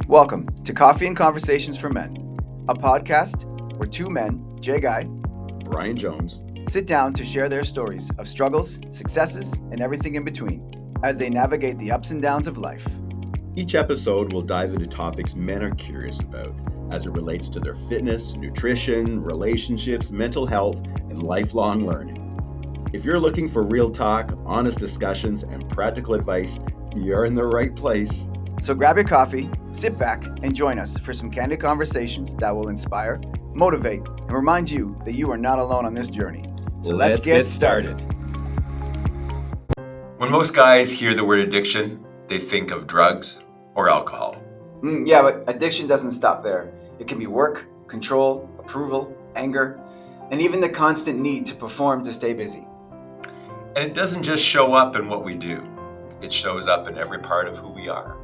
Welcome to Coffee and Conversations for Men, a podcast where two men, Jay Guy, Brian Jones, sit down to share their stories of struggles, successes, and everything in between as they navigate the ups and downs of life. Each episode will dive into topics men are curious about as it relates to their fitness, nutrition, relationships, mental health, and lifelong learning. If you're looking for real talk, honest discussions, and practical advice, you're in the right place. So grab your coffee, sit back, and join us for some candid conversations that will inspire, motivate, and remind you that you are not alone on this journey. So let's get started. When most guys hear the word addiction, they think of drugs or alcohol. Yeah, but addiction doesn't stop there. It can be work, control, approval, anger, and even the constant need to perform to stay busy. And it doesn't just show up in what we do. It shows up in every part of who we are.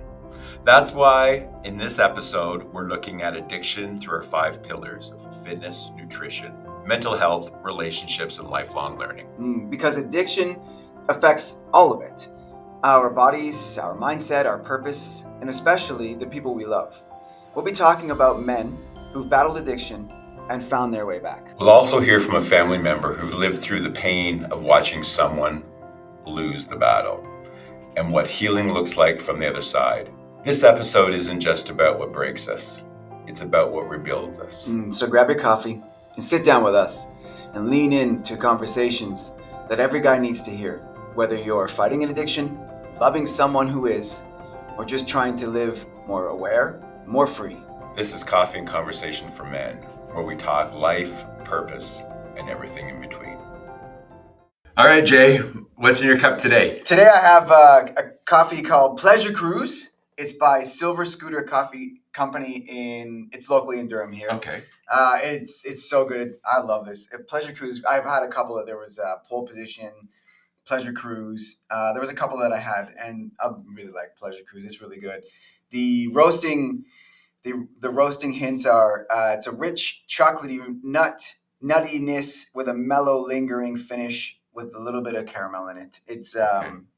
That's why in this episode, we're looking at addiction through our 5 pillars of fitness, nutrition, mental health, relationships, and lifelong learning. Because addiction affects all of it. Our bodies, our mindset, our purpose, and especially the people we love. We'll be talking about men who've battled addiction and found their way back. We'll also hear from a family member who lived through the pain of watching someone lose the battle and what healing looks like from the other side. This episode isn't just about what breaks us. It's about what rebuilds us. So grab your coffee and sit down with us and lean into conversations that every guy needs to hear. Whether you're fighting an addiction, loving someone who is, or just trying to live more aware, more free. This is Coffee and Conversation for Men, where we talk life, purpose, and everything in between. All right, Jay, what's in your cup today? Today I have a coffee called Pleasure Cruise. It's by Silver Scooter Coffee Company it's locally in Durham here. Okay. It's so good. I love this. Pleasure Cruise, I've had a couple there was Pole Position, Pleasure Cruise. There was a couple that I had, and I really like Pleasure Cruise. It's really good. The roasting hints are it's a rich chocolatey nuttiness with a mellow lingering finish with a little bit of caramel in it. It's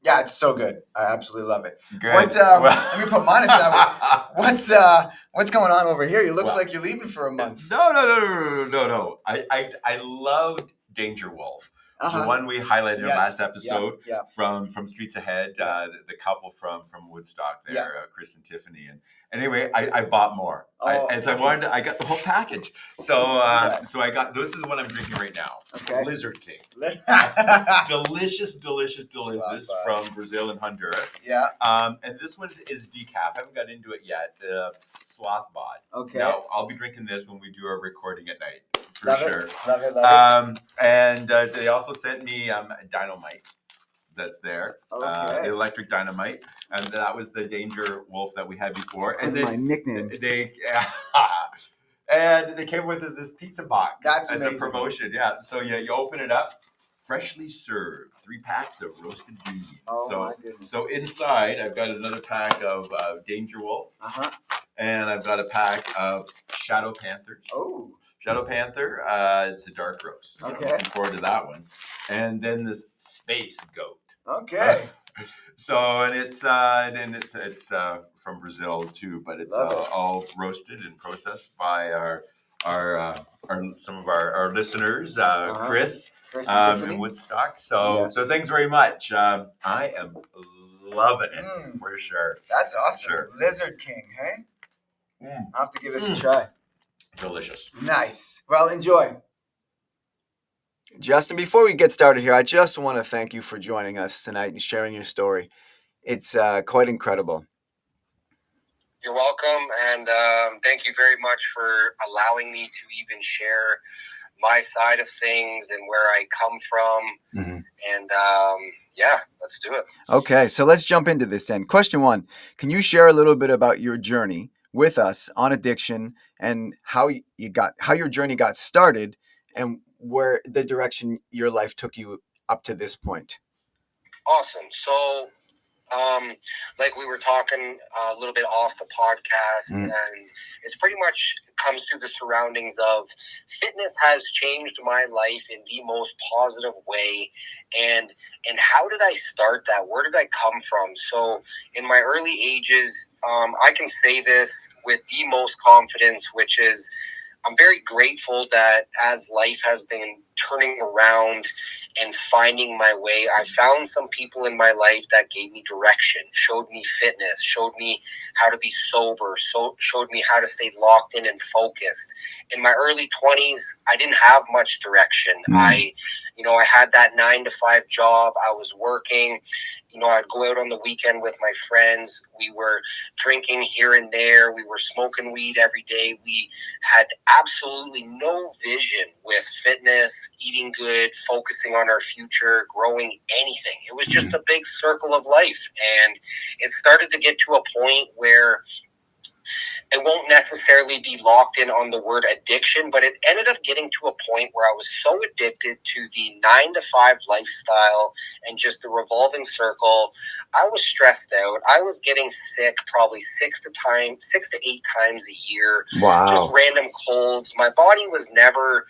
it's so good. I absolutely love it. Good. Let me put mine aside. What's going on over here? You look like you're leaving for a month. No. I loved Danger Wolf. Uh-huh. The one we highlighted in last episode yeah. from Streets Ahead, the couple from Woodstock there, Chris and Tiffany. And anyway, I bought more. I got the whole package. So I got, this is what I'm drinking right now. Okay. Lizard King. delicious from Brazil and Honduras. Yeah. And this one is decaf. I haven't got into it yet. Sloth Bod. Okay. Now, I'll be drinking this when we do our recording at night. For love sure. Love it. And they also sent me Dynamite that's there. Okay. Electric Dynamite. And that was the Danger Wolf that we had before. That's my nickname. And they came with this pizza box. That's as amazing. A promotion. Yeah. So you open it up. Freshly served, 3 packs of roasted beans. My goodness. So inside, I've got another pack of Danger Wolf. Uh-huh. And I've got a pack of Shadow Panthers. Oh. Shadow Panther, it's a dark roast. So Okay. I'm looking forward to that one. And then this Space Goat. Okay. And it's from Brazil too, but it's all roasted and processed by some of our listeners, Chris in Woodstock. So thanks very much. I am loving it for sure. That's awesome. Sure. Lizard King, hey? I'll have to give this a try. Delicious. Nice. Well, enjoy. Justin, before we get started here, I just want to thank you for joining us tonight and sharing your story. It's quite incredible. You're welcome, and thank you very much for allowing me to even share my side of things and where I come from. Mm-hmm. And let's do it. Okay, so let's jump into this then. Question 1, can you share a little bit about your journey with us on addiction and how your journey got started and where the direction your life took you up to this point? Awesome. So Like we were talking a little bit off the podcast, and it's pretty much comes through the surroundings of fitness has changed my life in the most positive way. And how did I start that? Where did I come from? So in my early ages, I can say this with the most confidence, which is I'm very grateful that as life has been turning around and finding my way, I found some people in my life that gave me direction, showed me fitness, showed me how to be sober, showed me how to stay locked in and focused. In my early 20s, I didn't have much direction. I had that 9-to-5 job. I was working. I'd go out on the weekend with my friends. We were drinking here and there. We were smoking weed every day. We had absolutely no vision with fitness, eating good, focusing on our future, growing anything. It was just a big circle of life. And it started to get to a point where it won't necessarily be locked in on the word addiction, but it ended up getting to a point where I was so addicted to the 9-to-5 lifestyle and just the revolving circle. I was stressed out. I was getting sick probably 6 to 8 times a year. Wow. Just random colds. My body was never,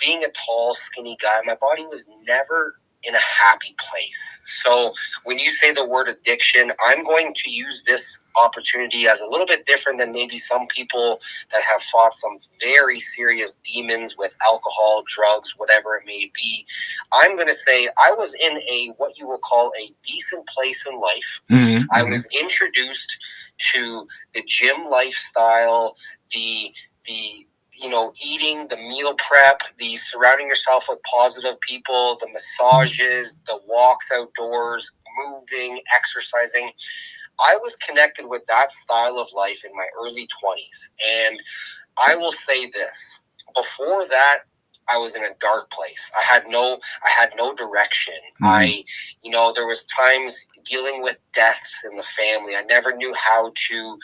being a tall, skinny guy, my body was never in a happy place. So when you say the word addiction, I'm going to use this opportunity as a little bit different than maybe some people that have fought some very serious demons with alcohol, drugs, whatever it may be. I'm going to say I was in what you will call a decent place in life. I was introduced to the gym lifestyle, the eating, the meal prep, the surrounding yourself with positive people, the massages, the walks outdoors, moving, exercising. I was connected with that style of life in my early 20s. And I will say this, before that, I was in a dark place. I had no direction. There was times dealing with deaths in the family. I never knew how to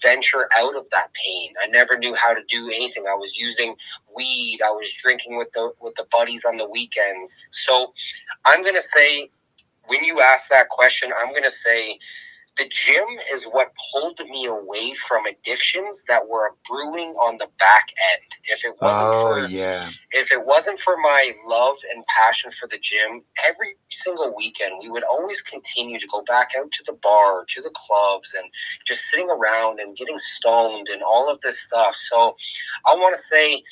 venture out of that pain. I never knew how to do anything. I was using weed. I was drinking with the buddies on the weekends. So I'm going to say, when you ask that question, I'm going to say the gym is what pulled me away from addictions that were brewing on the back end. If it wasn't for my love and passion for the gym, every single weekend we would always continue to go back out to the bar, to the clubs, and just sitting around and getting stoned and all of this stuff. So I want to say,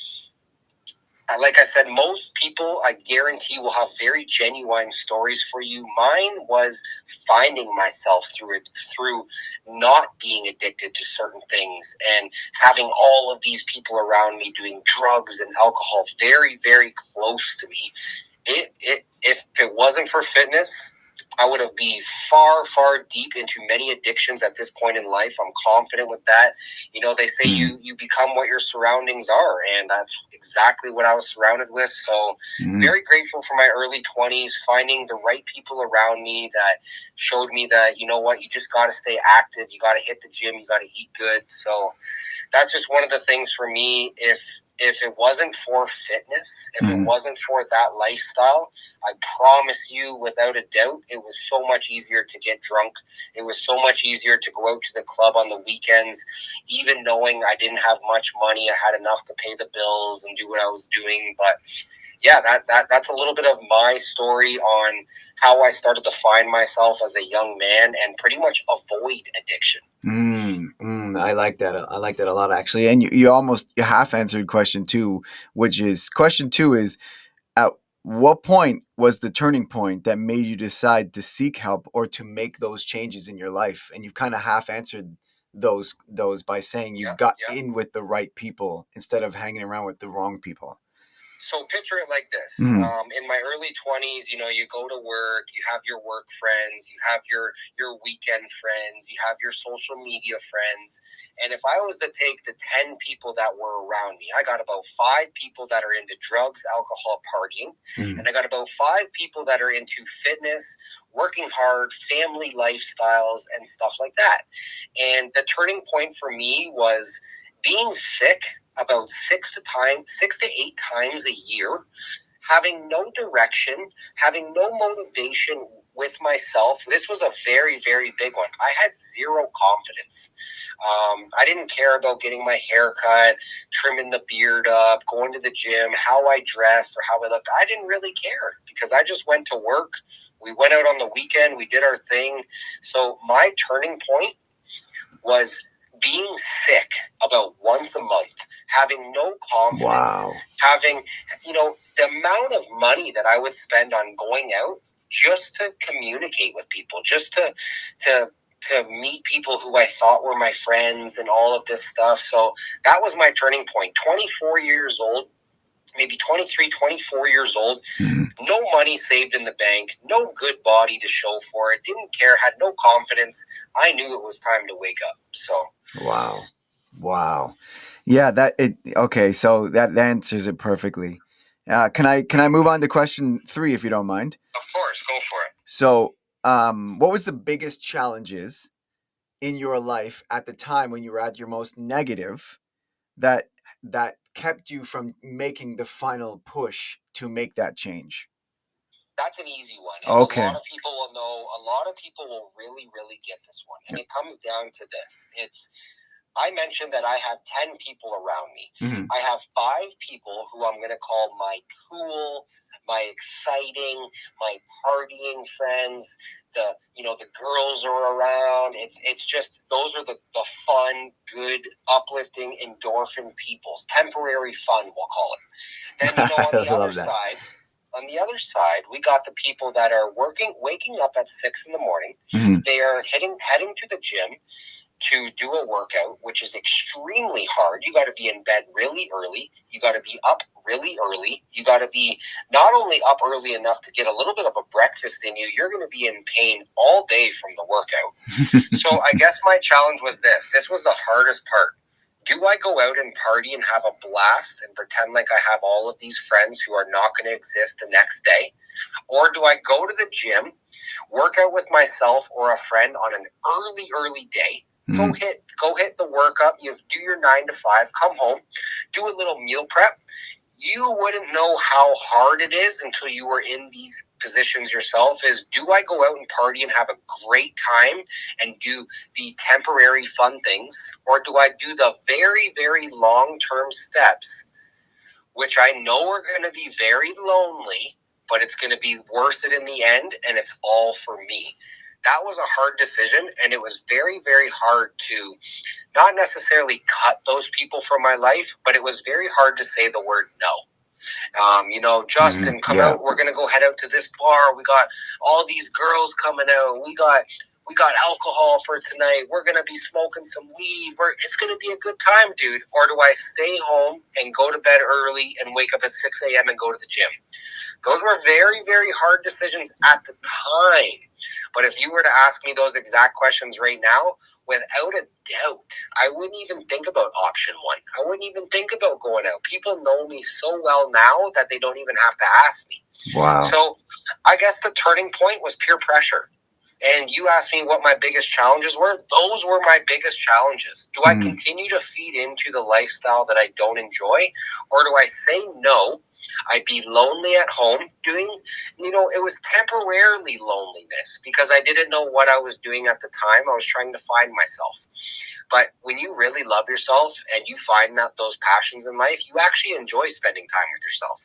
like I said, most people, I guarantee, will have very genuine stories for you. Mine was finding myself through not being addicted to certain things and having all of these people around me doing drugs and alcohol very, very close to me. If it wasn't for fitness, I would have been far, far deep into many addictions at this point in life. I'm confident with that. They say you become what your surroundings are, and that's exactly what I was surrounded with. So very grateful for my early 20s, finding the right people around me that showed me that, you just got to stay active. You got to hit the gym. You got to eat good. So that's just one of the things for me. If it wasn't for fitness, if it wasn't for that lifestyle, I promise you, without a doubt, it was so much easier to get drunk. It was so much easier to go out to the club on the weekends, even knowing I didn't have much money. I had enough to pay the bills and do what I was doing. But yeah, that's a little bit of my story on how I started to find myself as a young man and pretty much avoid addiction. I like that. I like that a lot, actually. And you almost half answered question two, which is at what point was the turning point that made you decide to seek help or to make those changes in your life? And you kind of half answered those by saying you got in with the right people instead of hanging around with the wrong people. So picture it like this. In my early 20s, you go to work, you have your work friends, you have your weekend friends, you have your social media friends. And if I was to take the 10 people that were around me, I got about 5 people that are into drugs, alcohol, partying. And I got about 5 people that are into fitness, working hard, family lifestyles, and stuff like that. And the turning point for me was being sick about 6 to 8 times a year, having no direction, having no motivation with myself, this was a very, very big one. I had zero confidence. I didn't care about getting my hair cut, trimming the beard up, going to the gym, how I dressed or how I looked. I didn't really care because I just went to work. We went out on the weekend. We did our thing. So my turning point was being sick about once a month, having no confidence, Wow. having, the amount of money that I would spend on going out just to communicate with people, just to meet people who I thought were my friends and all of this stuff. So that was my turning point. 24 years old, maybe 23, 24 years old, no money saved in the bank, no good body to show for it, didn't care, had no confidence. I knew it was time to wake up. So Wow. Yeah, okay, so that answers it perfectly. Can I move on to question 3 if you don't mind? of course, go for it. So, what was the biggest challenges in your life at the time when you were at your most negative that kept you from making the final push to make that change? That's an easy one. And Okay. a lot of people will know, a lot of people will really, really get this one. And it comes down to this. I mentioned that I have 10 people around me. Mhm. I have 5 people who I'm going to call my cool, my exciting, my partying friends. The girls are around. It's just, those are the fun, good, uplifting, endorphin people. Temporary fun, we'll call it. Then, on the other side, we got the people that are waking up at 6 in the morning. Mhm. They are heading to the gym to do a workout, which is extremely hard. You got to be in bed really early. You got to be up really early. You got to be not only up early enough to get a little bit of a breakfast in you, you're going to be in pain all day from the workout. So I guess my challenge was this. This was the hardest part. Do I go out and party and have a blast and pretend like I have all of these friends who are not going to exist the next day? Or do I go to the gym, work out with myself or a friend on an early day, go hit the workup, you do your 9 to 5, come home, do a little meal prep. You wouldn't know how hard it is until you were in these positions yourself. Is, do I go out and party and have a great time and do the temporary fun things, or do I do the very, very long-term steps, which I know are going to be very lonely, but it's going to be worth it in the end, and it's all for me? That was a hard decision, and it was very, very hard to not necessarily cut those people from my life, but it was very hard to say the word no. Justin, come out. We're going to go head out to this bar. We got all these girls coming out. We got alcohol for tonight. We're going to be smoking some weed. It's going to be a good time, dude. Or do I stay home and go to bed early and wake up at 6 a.m. and go to the gym? Those were very, very hard decisions at the time. But if you were to ask me those exact questions right now, without a doubt, I wouldn't even think about option 1. I wouldn't even think about going out. People know me so well now that they don't even have to ask me. Wow. So I guess the turning point was peer pressure. And you asked me what my biggest challenges were. Those were my biggest challenges. Do I continue to feed into the lifestyle that I don't enjoy? Or do I say no? I'd be lonely at home doing, it was temporarily loneliness because I didn't know what I was doing at the time. I was trying to find myself. But when you really love yourself and you find that those passions in life, you actually enjoy spending time with yourself.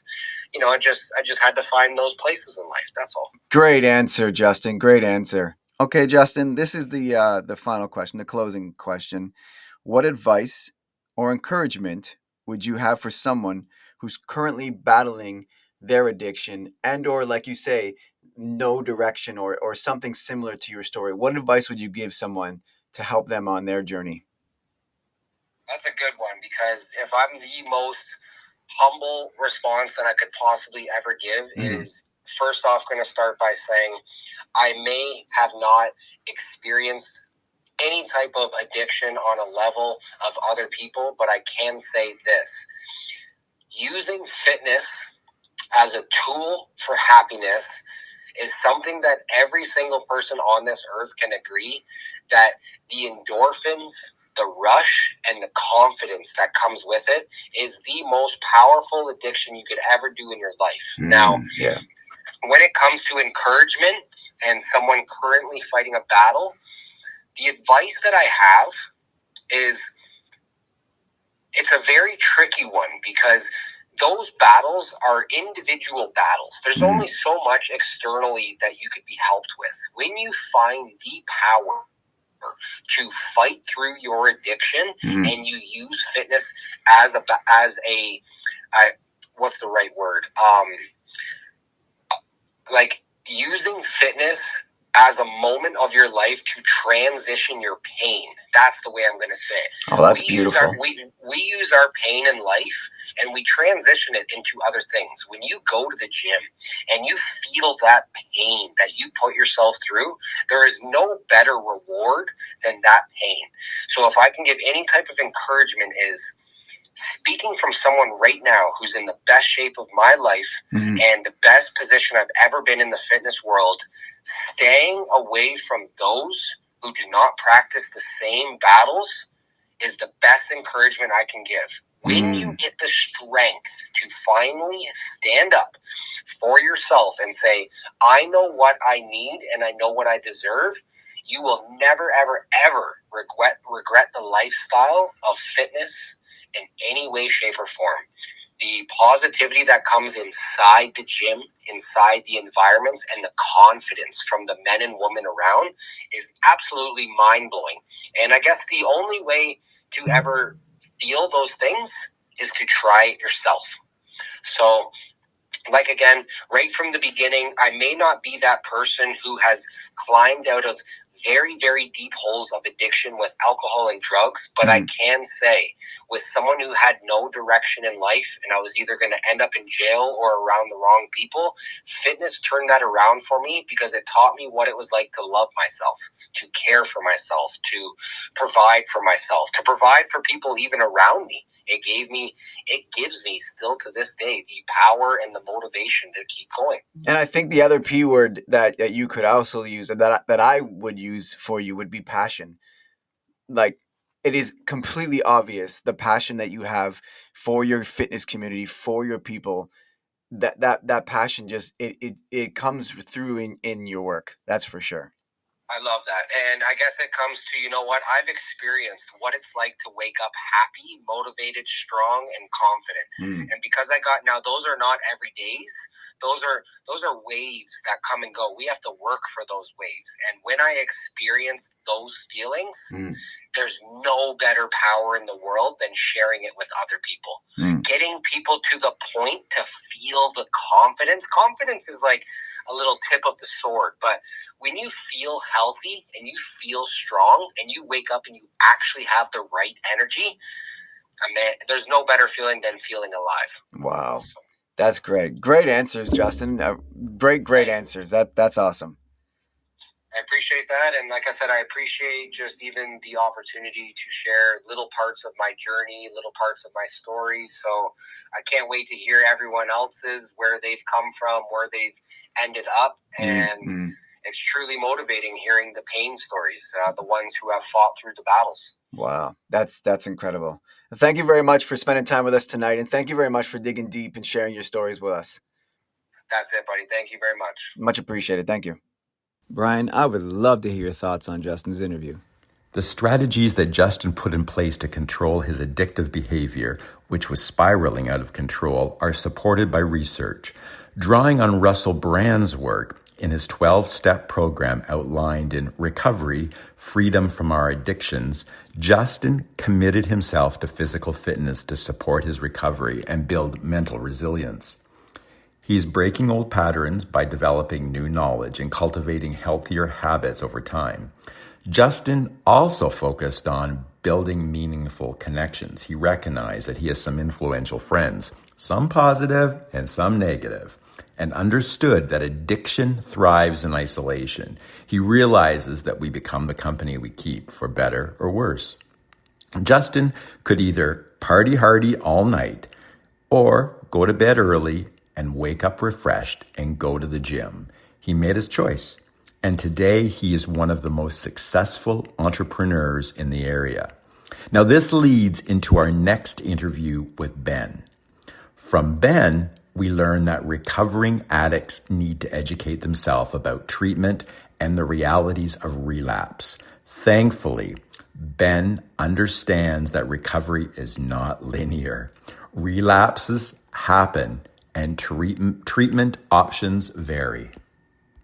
I just had to find those places in life. That's all. Great answer, Justin. Great answer. Okay, Justin, this is the final question, the closing question. What advice or encouragement would you have for someone who's currently battling their addiction and or, like you say, no direction or something similar to your story? What advice would you give someone to help them on their journey? That's a good one, because if I'm the most humble response that I could possibly ever give is, first off, going to start by saying I may have not experienced any type of addiction on a level of other people, but I can say this. Using fitness as a tool for happiness is something that every single person on this earth can agree that the endorphins, the rush, and the confidence that comes with it is the most powerful addiction you could ever do in your life. Now, when it comes to encouragement, and someone currently fighting a battle, the advice that I have is, it's a very tricky one, because those battles are individual battles. There's only so much externally that you could be helped with. When you find the power to fight through your addiction and you use fitness as a what's the right word? Like using fitness as a moment of your life to transition your pain. That's the way I'm going to say it. Oh, that's beautiful. We use our pain in life and we transition it into other things. When you go to the gym and you feel that pain that you put yourself through, there is no better reward than that pain. So if I can give any type of encouragement, is speaking from someone right now who's in the best shape of my life and the best position I've ever been in the fitness world, staying away from those who do not practice the same battles is the best encouragement I can give. When you get the strength to finally stand up for yourself and say, I know what I need and I know what I deserve, you will never, ever, ever regret the lifestyle of fitness in any way, shape, or form. The positivity that comes inside the gym, inside the environments, and the confidence from the men and women around is absolutely mind-blowing. And I guess the only way to ever feel those things is to try it yourself. So, like, again, right from the beginning, I may not be that person who has climbed out of very, very deep holes of addiction with alcohol and drugs, but I can say, with someone who had no direction in life and I was either going to end up in jail or around the wrong people, fitness turned that around for me, because it taught me what it was like to love myself, to care for myself, to provide for myself, to provide for people even around me. It gives me still to this day the power and the motivation to keep going. And I think the other P word that you could also use, and that I would use for you, would be passion. Like, it is completely obvious the passion that you have for your fitness community, for your people. That passion just it comes through in your work. That's for sure. I love that. And I guess it comes to, you know what, I've experienced what it's like to wake up happy, motivated, strong, and confident. And because now those are not every days. Those are waves that come and go. We have to work for those waves. And when I experience those feelings, there's no better power in the world than sharing it with other people. Getting people to the point to feel the confidence. Confidence is like a little tip of the sword, but when you feel healthy and you feel strong and you wake up and you actually have the right energy, I mean, there's no better feeling than feeling alive. Wow. That's great. Great answers, Justin. Great answers. That's awesome. I appreciate that. And like I said, I appreciate just even the opportunity to share little parts of my journey, little parts of my story. So I can't wait to hear everyone else's, where they've come from, where they've ended up. And it's truly motivating hearing the pain stories, the ones who have fought through the battles. Wow. That's incredible. Thank you very much for spending time with us tonight. And thank you very much for digging deep and sharing your stories with us. That's it, buddy. Thank you very much. Much appreciated. Thank you. Brian, I would love to hear your thoughts on Justin's interview. The strategies that Justin put in place to control his addictive behavior, which was spiraling out of control, are supported by research. Drawing on Russell Brand's work in his 12-step program outlined in Recovery, Freedom from Our Addictions, Justin committed himself to physical fitness to support his recovery and build mental resilience. He's breaking old patterns by developing new knowledge and cultivating healthier habits over time. Justin also focused on building meaningful connections. He recognized that he has some influential friends, some positive and some negative, and understood that addiction thrives in isolation. He realizes that we become the company we keep, for better or worse. Justin could either party hardy all night or go to bed early and wake up refreshed and go to the gym. He made his choice. And today he is one of the most successful entrepreneurs in the area. Now this leads into our next interview with Ben. From Ben, we learn that recovering addicts need to educate themselves about treatment and the realities of relapse. Thankfully, Ben understands that recovery is not linear. Relapses happen and treatment options vary.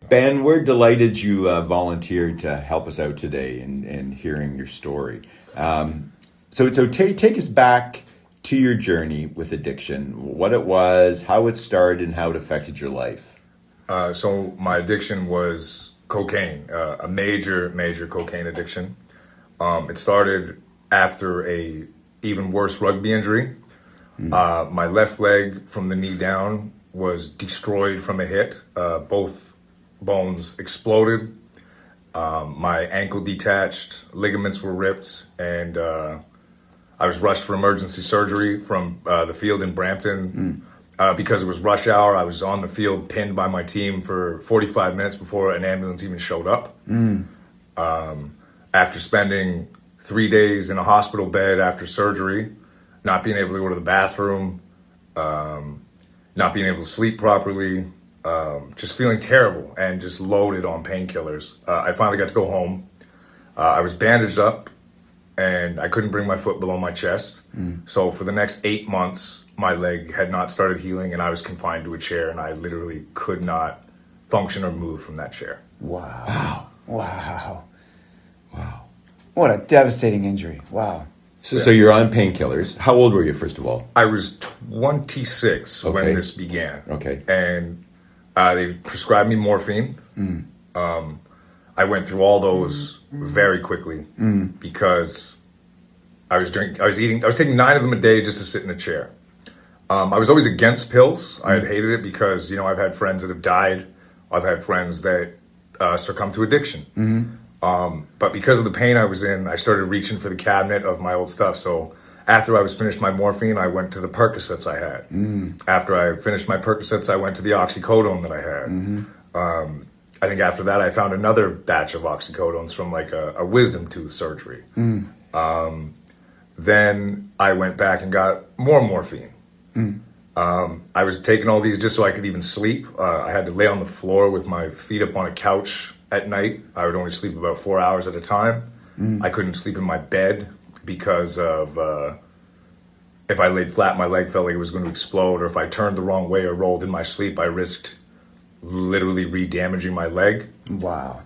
Ben, we're delighted you volunteered to help us out today in hearing your story. So take us back to your journey with addiction, what it was, how it started, and how it affected your life. So my addiction was cocaine, a major cocaine addiction. It started after a even worse rugby injury. My left leg from the knee down was destroyed from a hit. Both bones exploded. My ankle detached, ligaments were ripped, and I was rushed for emergency surgery from the field in Brampton. Because it was rush hour, I was on the field pinned by my team for 45 minutes before an ambulance even showed up. After spending 3 days in a hospital bed after surgery, not being able to go to the bathroom, not being able to sleep properly, just feeling terrible and just loaded on painkillers. I finally got to go home. I was bandaged up and I couldn't bring my foot below my chest. So for the next 8 months, my leg had not started healing and I was confined to a chair and I literally could not function or move from that chair. Wow. What a devastating injury. Wow. So you're on painkillers. How old were you, first of all? I was 26 when this began. Okay. And they prescribed me morphine. I went through all those very quickly because I was taking 9 of them a day just to sit in a chair. I was always against pills. I had hated it because, I've had friends that have died. I've had friends that succumbed to addiction. But because of the pain I was in, I started reaching for the cabinet of my old stuff. So after I was finished my morphine, I went to the Percocets I had. After I finished my Percocets, I went to the oxycodone that I had. I think after that, I found another batch of oxycodones from like a wisdom tooth surgery. Then I went back and got more morphine. I was taking all these just so I could even sleep. I had to lay on the floor with my feet up on a couch at night. I would only sleep about 4 hours at a time. I couldn't sleep in my bed because of if I laid flat, my leg felt like it was going to explode, or if I turned the wrong way or rolled in my sleep, I risked literally re-damaging my leg. Wow.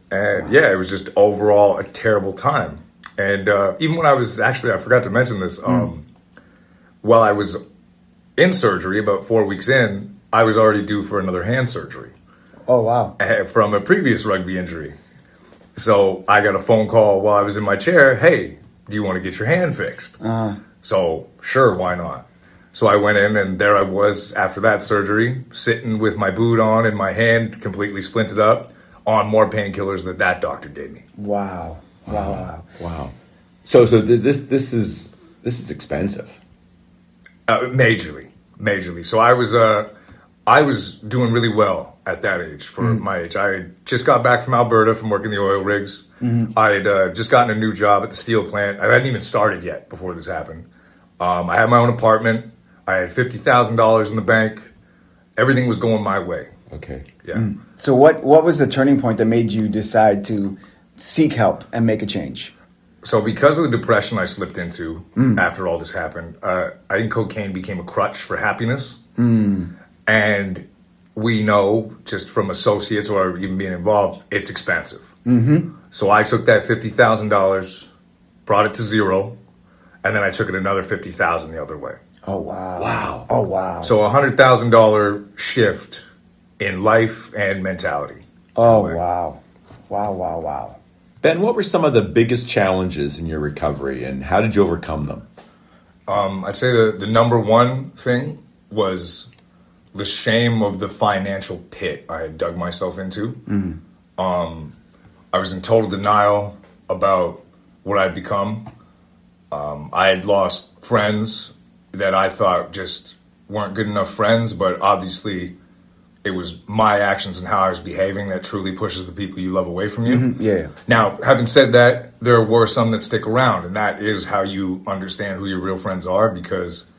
And it was just overall a terrible time. And even when I was, actually, I forgot to mention this, while I was in surgery, about 4 weeks in, I was already due for another hand surgery. Oh, wow. From a previous rugby injury. So I got a phone call while I was in my chair. Hey, do you want to get your hand fixed? So sure, why not? So I went in and there I was after that surgery, sitting with my boot on and my hand completely splinted up on more painkillers that doctor gave me. Wow. So this is expensive. Majorly. So I was doing really well at that age for my age. I had just got back from Alberta from working the oil rigs. I had just gotten a new job at the steel plant. I hadn't even started yet before this happened. I had my own apartment. I had $50,000 in the bank. Everything was going my way. Okay. Yeah. So what was the turning point that made you decide to seek help and make a change? So because of the depression I slipped into after all this happened, I think cocaine became a crutch for happiness. And we know, just from associates or even being involved, it's expensive. So I took that $50,000, brought it to zero, and then I took it another $50,000 the other way. Oh, wow. Wow. Oh, wow. So $100,000 shift in life and mentality. Oh, wow. Wow. Ben, what were some of the biggest challenges in your recovery and how did you overcome them? I'd say the number one thing was the shame of the financial pit I had dug myself into. I was in total denial about what I'd become. I had lost friends that I thought just weren't good enough friends, but obviously it was my actions and how I was behaving that truly pushes the people you love away from you. Yeah. Now, having said that, there were some that stick around, and that is how you understand who your real friends are, because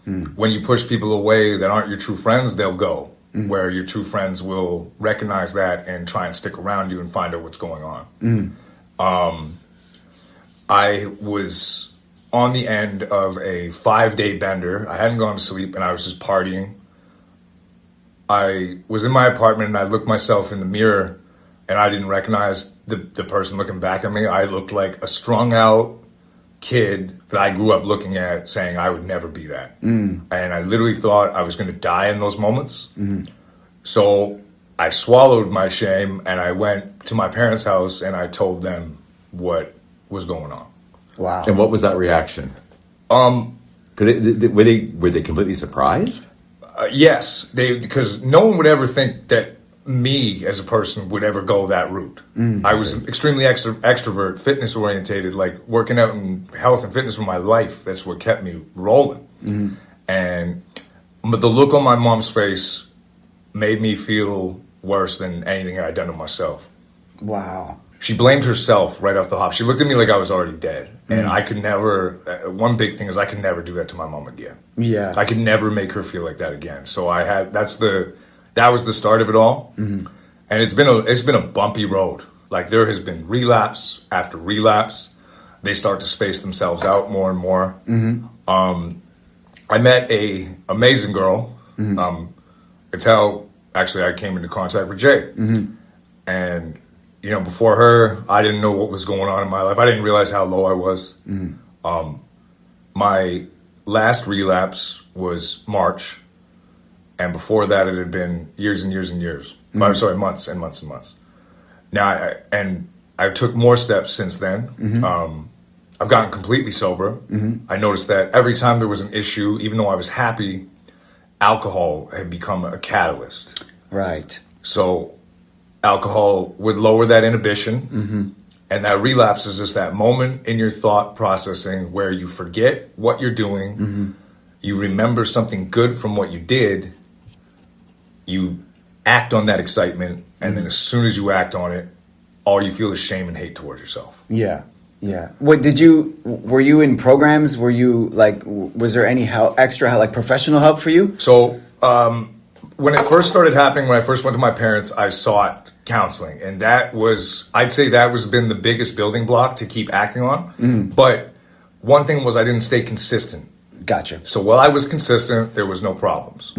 When you push people away that aren't your true friends, they'll go. Where your true friends will recognize that and try and stick around you and find out what's going on. I was on the end of a 5-day bender. I hadn't gone to sleep and I was just partying. I was in my apartment and I looked myself in the mirror and I didn't recognize the person looking back at me. I looked like a strung out kid that I grew up looking at saying I would never be that. And I literally thought I was going to die in those moments. So I swallowed my shame and I went to my parents' house and I told them what was going on. Wow. And what was that reaction? Were they completely surprised? Yes, because no one would ever think that me as a person would ever go that route. I was extremely extrovert, fitness orientated, like working out in health and fitness was my life. That's what kept me rolling. But the look on my mom's face made me feel worse than anything I'd done to myself. Wow. She blamed herself right off the hop. She looked at me like I was already dead. And I could never, one big thing is I could never do that to my mom again. Yeah. I could never make her feel like that again. So that was the start of it all. And it's been a bumpy road. Like there has been relapse after relapse. They start to space themselves out more and more. I met a amazing girl. It's how actually I came into contact with Jay. And you know, before her, I didn't know what was going on in my life. I didn't realize how low I was. My last relapse was March. And before that, it had been years and years and years. Sorry, months and months and months. Now, I took more steps since then. I've gotten completely sober. I noticed that every time there was an issue, even though I was happy, alcohol had become a catalyst. Right. So alcohol would lower that inhibition. And that relapse is just that moment in your thought processing where you forget what you're doing. You remember something good from what you did. You act on that excitement. And then as soon as you act on it, all you feel is shame and hate towards yourself. Yeah. Yeah. Were you in programs? Were you was there any extra help, like professional help for you? So, when it first started happening, when I first went to my parents, I sought counseling. And I'd say that was been the biggest building block to keep acting on. But one thing was I didn't stay consistent. Gotcha. So while I was consistent, there was no problems.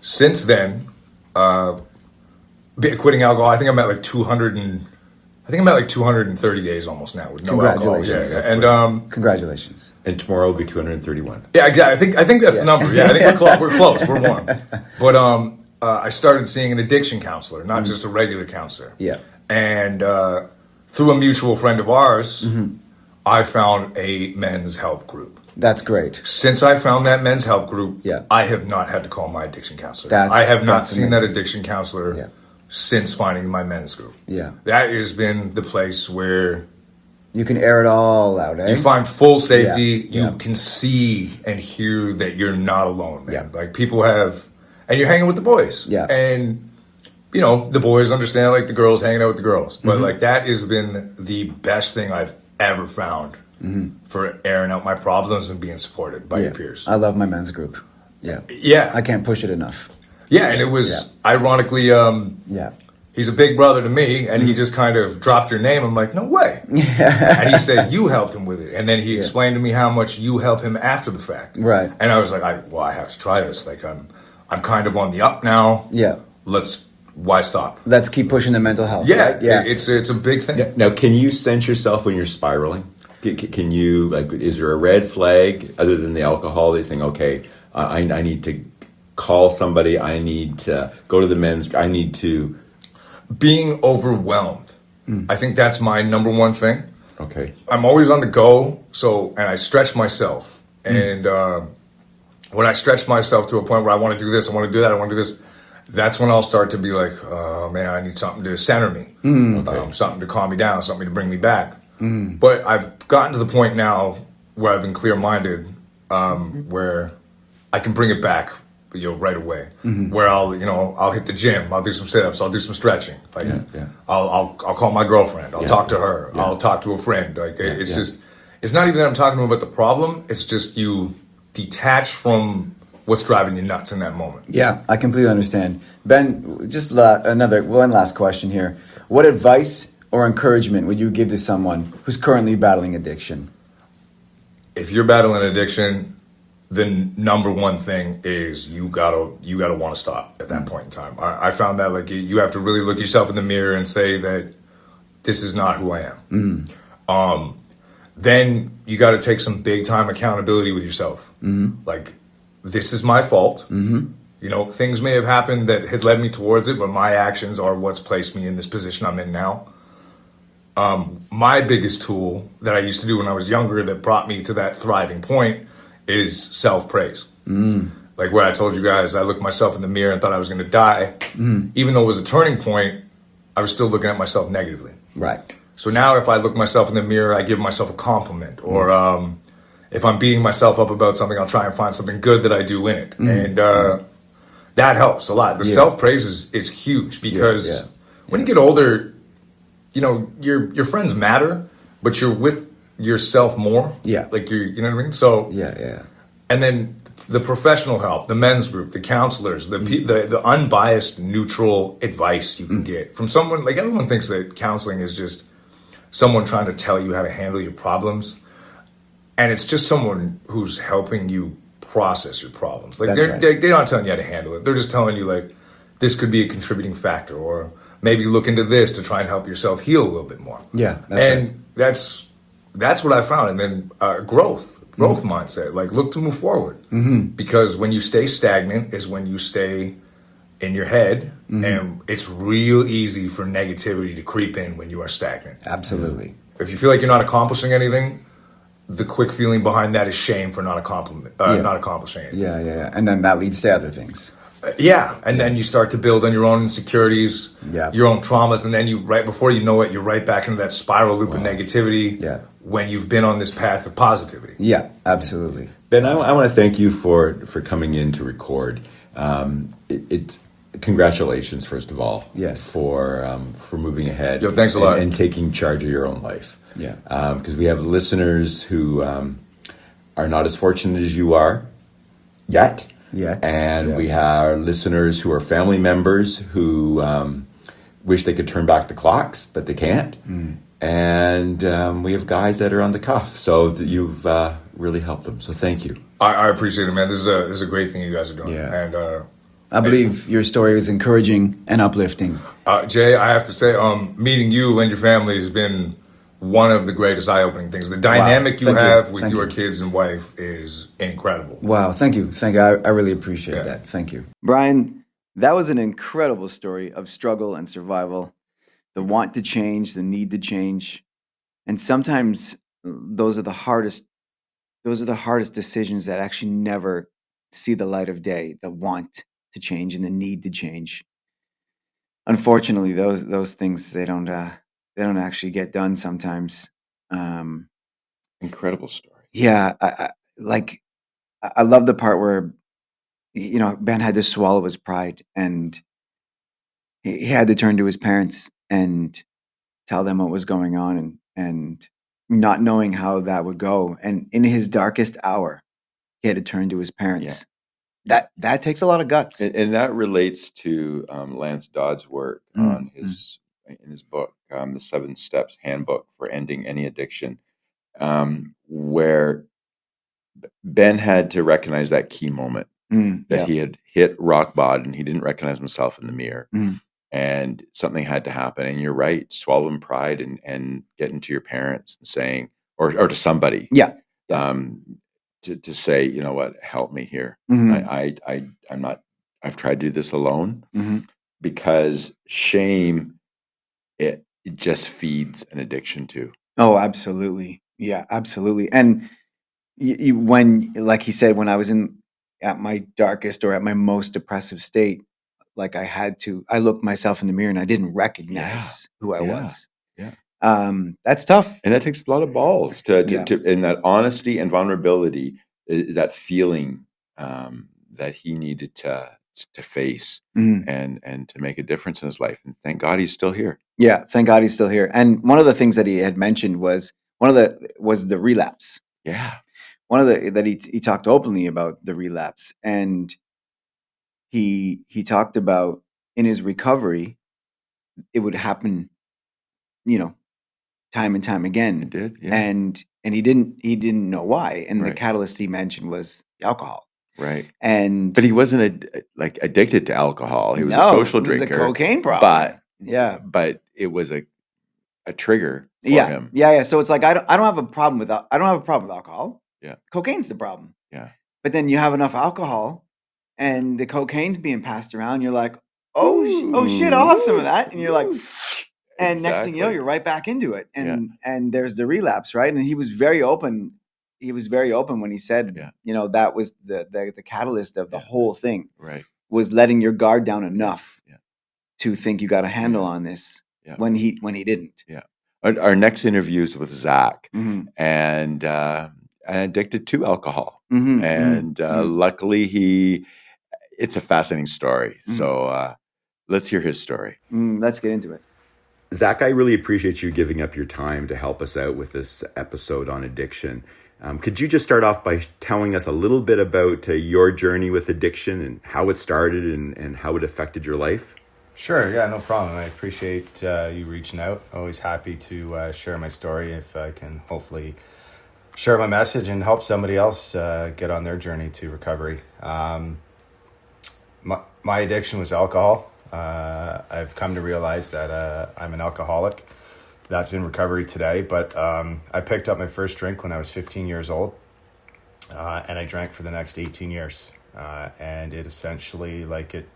Since then, quitting alcohol, I think I'm at like 230 days almost now with no alcohol. Congratulations. And congratulations. And tomorrow will be 231. Yeah, exactly. I think that's the number. Yeah, I think we're close. We're warm. But I started seeing an addiction counselor, not just a regular counselor. Yeah. And through a mutual friend of ours, I found a men's help group. That's great. Since I found that men's help group, Yeah. I have not had to call my addiction counselor. I have not seen that addiction counselor Yeah. since finding my men's group. Yeah. That has been the place where you can air it all out, eh? you find full safety. Yeah. You can see and hear that you're not alone, man. Yeah. Like people have, and you're hanging with the boys. Yeah. And, you know, the boys understand like the girls hanging out with the girls. But like that has been the best thing I've ever found for airing out my problems and being supported by your peers. I love my men's group. Yeah. Yeah. I can't push it enough. Yeah, and it was ironically, he's a big brother to me, and he just kind of dropped your name. I'm like, no way. And he said, you helped him with it. And then he explained to me how much you help him after the fact. Right. And I was like, I have to try this. Like, I'm kind of on the up now. Yeah. Why stop? Let's keep pushing the mental health. Yeah, right? Yeah. It's a big thing. Now, can you sense yourself when you're spiraling? Can you, like, is there a red flag other than the alcohol? They saying, okay, I need to call somebody. I need to go to the men's. I need to. Being overwhelmed. I think that's my number one thing. Okay. I'm always on the go, and I stretch myself. And when I stretch myself to a point where I want to do this, I want to do that, I want to do this, that's when I'll start to be like, oh man, I need something to center me, something to calm me down, something to bring me back. But I've gotten to the point now where I've been clear-minded, where I can bring it back, right away. Where I'll hit the gym, I'll do some sit-ups, I'll do some stretching. Like, I'll call my girlfriend, I'll talk to her, I'll talk to a friend. Like it's just, it's not even that I'm talking to them about the problem. It's just you detach from what's driving you nuts in that moment. Yeah, I completely understand. Ben, just one last question here. What advice or encouragement would you give to someone who's currently battling addiction? If you're battling addiction, the number one thing is you gotta want to stop at that point in time. I found that like you have to really look yourself in the mirror and say that this is not who I am. Then you got to take some big time accountability with yourself. Like, this is my fault. You know, things may have happened that had led me towards it, but my actions are what's placed me in this position I'm in now. My biggest tool that I used to do when I was younger that brought me to that thriving point is self-praise. Like what I told you guys, I looked myself in the mirror and thought I was going to die. Even though it was a turning point, I was still looking at myself negatively. Right. So now if I look myself in the mirror, I give myself a compliment. Or if I'm beating myself up about something, I'll try and find something good that I do in it. And that helps a lot. The self-praise is huge because when you get older, you know, your friends matter, but you're with yourself more. Yeah. Like you know what I mean? So and then the professional help, the men's group, the counselors, the unbiased, neutral advice you can get from someone. Like everyone thinks that counseling is just someone trying to tell you how to handle your problems, and it's just someone who's helping you process your problems. Like they're not telling you how to handle it. They're just telling you like this could be a contributing factor, or maybe look into this to try and help yourself heal a little bit more. Yeah, that's what I found. And then growth mindset. Like look to move forward, because when you stay stagnant is when you stay in your head, and it's real easy for negativity to creep in when you are stagnant. Absolutely. If you feel like you're not accomplishing anything, the quick feeling behind that is shame for not accomplishing anything. Yeah. And then that leads to other things. And then you start to build on your own insecurities, your own traumas, and then you, right before you know it, you're right back into that spiral loop of negativity when you've been on this path of positivity. Yeah, absolutely. Ben, I want to thank you for coming in to record. Congratulations, first of all. Yes. For moving ahead. Yo, thanks a lot. And taking charge of your own life. Yeah. Because we have listeners who are not as fortunate as you are yet. And we have listeners who are family members who wish they could turn back the clocks, but they can't. And we have guys that are on the cuff. So you've really helped them. So thank you. I appreciate it, man. This is a great thing you guys are doing. Yeah. And I believe your story is encouraging and uplifting. Jay, I have to say, meeting you and your family has been one of the greatest eye-opening things. The dynamic you have with your kids and wife is incredible. Wow, thank you. I really appreciate that. Thank you. Brian, that was an incredible story of struggle and survival, the want to change, the need to change. And sometimes those are the hardest decisions that actually never see the light of day, the want to change and the need to change. Unfortunately, those things they don't actually get done sometimes. Incredible story. Yeah, I love the part where Ben had to swallow his pride and he had to turn to his parents and tell them what was going on and not knowing how that would go. And in his darkest hour, he had to turn to his parents. That takes a lot of guts. And that relates to Lance Dodd's work on in his book, The 7 Steps Handbook for Ending Any Addiction, where Ben had to recognize that key moment that he had hit rock bottom and he didn't recognize himself in the mirror. And something had to happen. And you're right, swallowing pride and getting to your parents and saying, or to somebody. To say, you know what, help me here. I'm not, I've tried to do this alone, because shame, it just feeds an addiction too. Oh, absolutely. Yeah, absolutely. And when, like he said, when I was at my darkest or at my most depressive state, like I looked myself in the mirror and I didn't recognize who I was. That's tough. And that takes a lot of balls to and that honesty and vulnerability, that feeling that he needed to face and to make a difference in his life. And thank God he's still here. Yeah, thank God he's still here. And one of the things that he had mentioned was the relapse. Yeah. one of the that he talked openly about the relapse, and he talked about in his recovery, it would happen, time and time again. It did, yeah. And he didn't know why. And the Right. catalyst he mentioned was alcohol. Right. And But he wasn't addicted to alcohol. He was a no, social it was drinker. a cocaine problem. But it was a trigger for Yeah. him. Yeah. So it's like I don't have a problem with alcohol. Yeah. Cocaine's the problem. Yeah. But then you have enough alcohol, and the cocaine's being passed around. You're like, oh shit, I'll have some of that. And you're like, and next thing you know, Exactly. you're right back into it. Yeah. And there's the relapse, right? And he was very open. He was very open when he said, Yeah. that was the catalyst of the whole thing. Right. Was letting your guard down enough Yeah. to think you got a handle on this when he didn't. Yeah. Our next interview is with Zac, Mhm. and addicted to alcohol. Mhm, And luckily it's a fascinating story. Mhm. So let's hear his story. Let's get into it. Zac, I really appreciate you giving up your time to help us out with this episode on addiction. Could you just start off by telling us a little bit about your journey with addiction and how it started and how it affected your life? Sure, yeah, no problem. I appreciate you reaching out. Always happy to share my story if I can hopefully share my message and help somebody else get on their journey to recovery. My addiction was alcohol. I've come to realize that I'm an alcoholic that's in recovery today, but I picked up my first drink when I was 15 years old, and I drank for the next 18 years. And it essentially, like it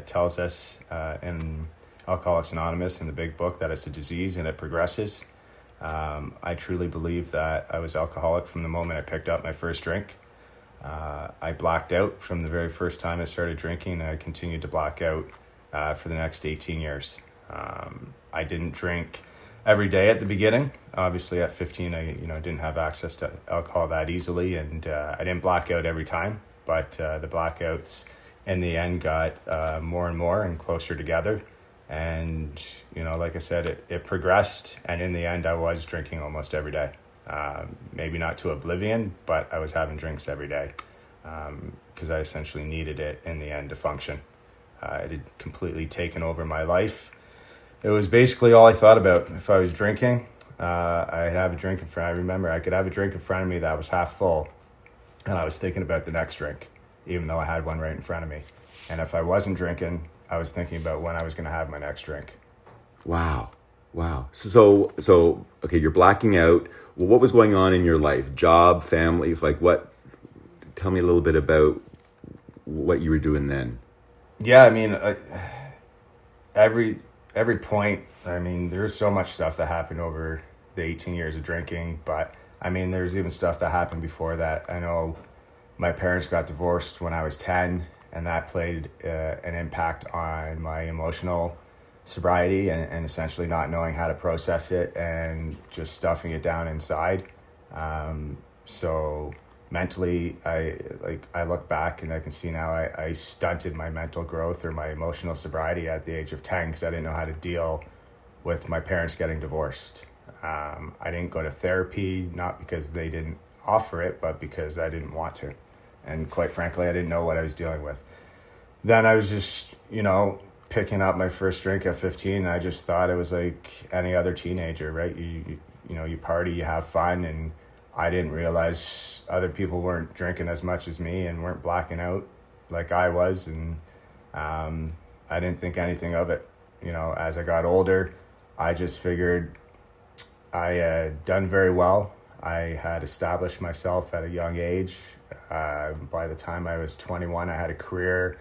tells us in Alcoholics Anonymous in the big book, that it's a disease and it progresses. I truly believe that I was alcoholic from the moment I picked up my first drink. I blacked out from the very first time I started drinking, and I continued to black out for the next 18 years. I didn't drink every day at the beginning. Obviously, at 15, I didn't have access to alcohol that easily, and I didn't black out every time. But the blackouts in the end got more and more and closer together. And, like I said, it progressed. And in the end, I was drinking almost every day. Maybe not to oblivion, but I was having drinks every day because I essentially needed it in the end to function. It had completely taken over my life. It was basically all I thought about. If I was drinking, I'd have a drink in front. I remember I could have a drink in front of me that was half full, and I was thinking about the next drink, even though I had one right in front of me. And if I wasn't drinking, I was thinking about when I was going to have my next drink. Wow. So okay, you're blacking out. Well, what was going on in your life? Job, family, what? Tell me a little bit about what you were doing then. Yeah, I mean, every point, I mean, there's so much stuff that happened over the 18 years of drinking, but I mean, there's even stuff that happened before that. I know my parents got divorced when I was 10, and that played an impact on my emotional sobriety and essentially not knowing how to process it and just stuffing it down inside. So mentally, I look back and I can see now I stunted my mental growth or my emotional sobriety at the age of 10 because I didn't know how to deal with my parents getting divorced. I didn't go to therapy, not because they didn't offer it, but because I didn't want to. And quite frankly, I didn't know what I was dealing with. Then I was just, picking up my first drink at 15. And I just thought it was like any other teenager, right? You party, you have fun. And I didn't realize other people weren't drinking as much as me and weren't blacking out like I was. And I didn't think anything of it. As I got older, I just figured I had done very well. I had established myself at a young age. By the time I was 21, I had a career,